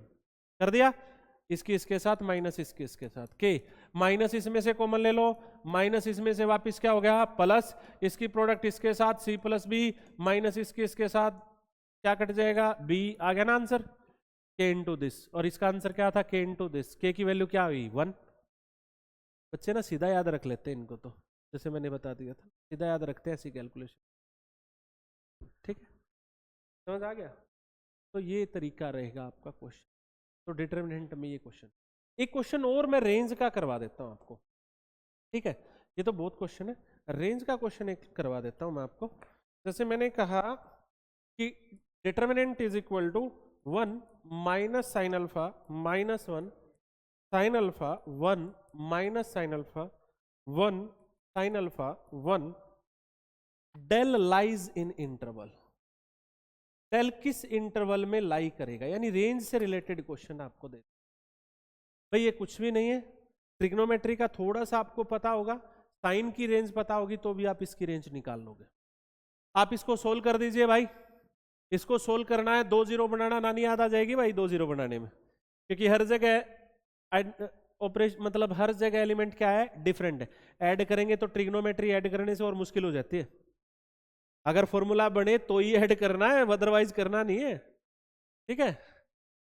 कर दिया, इसकी इसके साथ माइनस इसके इसके साथ, के माइनस इसमें से कॉमन ले लो, माइनस इसमें से वापस क्या हो गया प्लस, इसकी प्रोडक्ट इसके साथ c + b माइनस इसके इसके साथ क्या कट जाएगा, b आ गया ना आंसर, k इंटू दिस, और इसका आंसर क्या था, k इंटू दिस, k की वैल्यू क्या हुई 1। बच्चे ना सीधा याद रख लेते हैं इनको, तो जैसे मैंने बता दिया था सीधा याद रखते हैं ऐसी कैलकुलेशन। ठीक है, समझ आ गया? तो ये तरीका रहेगा आपका क्वेश्चन, तो डिटरमिनेंट में ये क्वेश्चन। एक क्वेश्चन और मैं रेंज का करवा देता हूं आपको। ठीक है, ये तो बहुत क्वेश्चन है, रेंज का क्वेश्चन एक करवा देता हूं मैं आपको। जैसे मैंने कहा कि determinant is equal to 1 - sin alpha -1 sin alpha 1 - sin alpha 1 sin alpha 1 del lies in interval. Del किस इंटरवल में लाई करेगा, यानी रेंज से रिलेटेड क्वेश्चन आपको दे। भाई ये कुछ भी नहीं है, ट्रिग्नोमेट्री का थोड़ा सा आपको पता होगा, साइन की रेंज पता होगी तो भी आप इसकी रेंज निकाल लोगे। आप इसको सोल्व कर दीजिए भाई, इसको सोल्व करना है, 2 0 बनाना नानी याद आ जाएगी भाई 2 0 बनाने में, क्योंकि हर जगह ऑपरेशन मतलब हर जगह एलिमेंट क्या है, डिफरेंट है। ऐड करेंगे तो ट्रिग्नोमेट्री ऐड करने से और मुश्किल हो जाती है, अगर फॉर्मूला बने तो ही ऐड करना है, अदरवाइज करना नहीं है। ठीक है,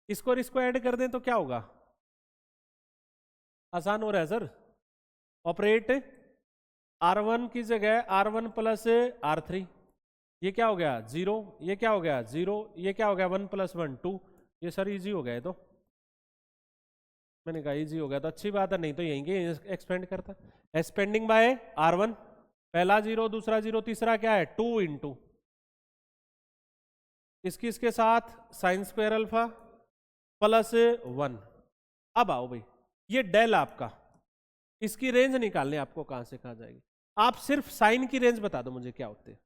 इसको और इसको ऐड कर दें तो क्या होगा, आसान हो रहा है सर। ऑपरेट R1 की जगह R1 + R3, ये क्या हो गया 0, ये क्या हो गया 0, ये क्या हो गया 1 + 1 2, ये सर इजी हो गया। तो मैंने कहा इजी हो गया तो अच्छी बात है, नहीं तो यहीं के एक्सपेंड करता। एक्सपेंडिंग बाय R1, पहला 0 दूसरा 0 तीसरा क्या है 2 इंटू इसकी इसके साथ साइन स्क्वायर अल्फा +1। अब आओ भाई, ये डेल आपका, इसकी रेंज निकालने आपको कहां से कहां जाएगी। आप सिर्फ साइन की रेंज बता दो मुझे क्या होती है।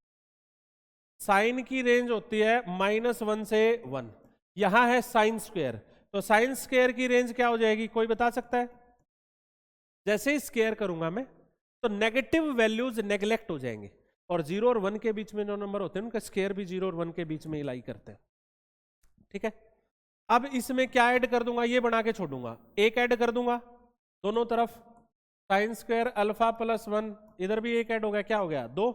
साइन की रेंज होती है -1 से 1। यहां है साइन स्क्वायर, तो साइन स्क्वायर की रेंज क्या हो जाएगी, कोई बता सकता है? जैसे ही स्क्वायर करूंगा मैं तो नेगेटिव वैल्यूज नेग्लेक्ट हो जाएंगे, और 0 और 1 के बीच में जो नंबर होते हैं उनका स्क्वायर भी 0 और 1 के बीच में लाई करते हैं। ठीक है, अब इसमें क्या ऐड कर दूंगा, ये बना के छोड़ूंगा, एक ऐड कर दूंगा दोनों तरफ, साइन स्क्वायर अल्फा प्लस 1, इधर भी एक ऐड हो गया, क्या हो गया 2।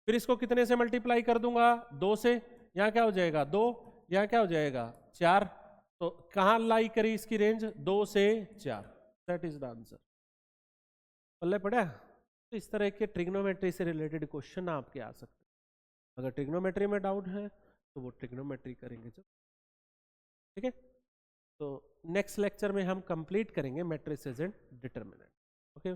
फिर इसको कितने से मल्टीप्लाई कर दूंगा, 2 से, यहाँ क्या हो जाएगा 2, यहाँ क्या हो जाएगा 4। तो कहां लाई करी इसकी रेंज, 2 से 4। That is the answer. पल्ले पड़ा? तो इस तरह के ट्रिग्नोमेट्री से रिलेटेड क्वेश्चन आपके आ सकते हैं। अगर ट्रिग्नोमेट्री में डाउट है तो वो ट्रिग्नोमेट्री करेंगे जब। ठीक है, तो नेक्स्ट लेक्चर में हम कंप्लीट करेंगे मैट्रिसेस एंड डिटरमिनेंट। ओके।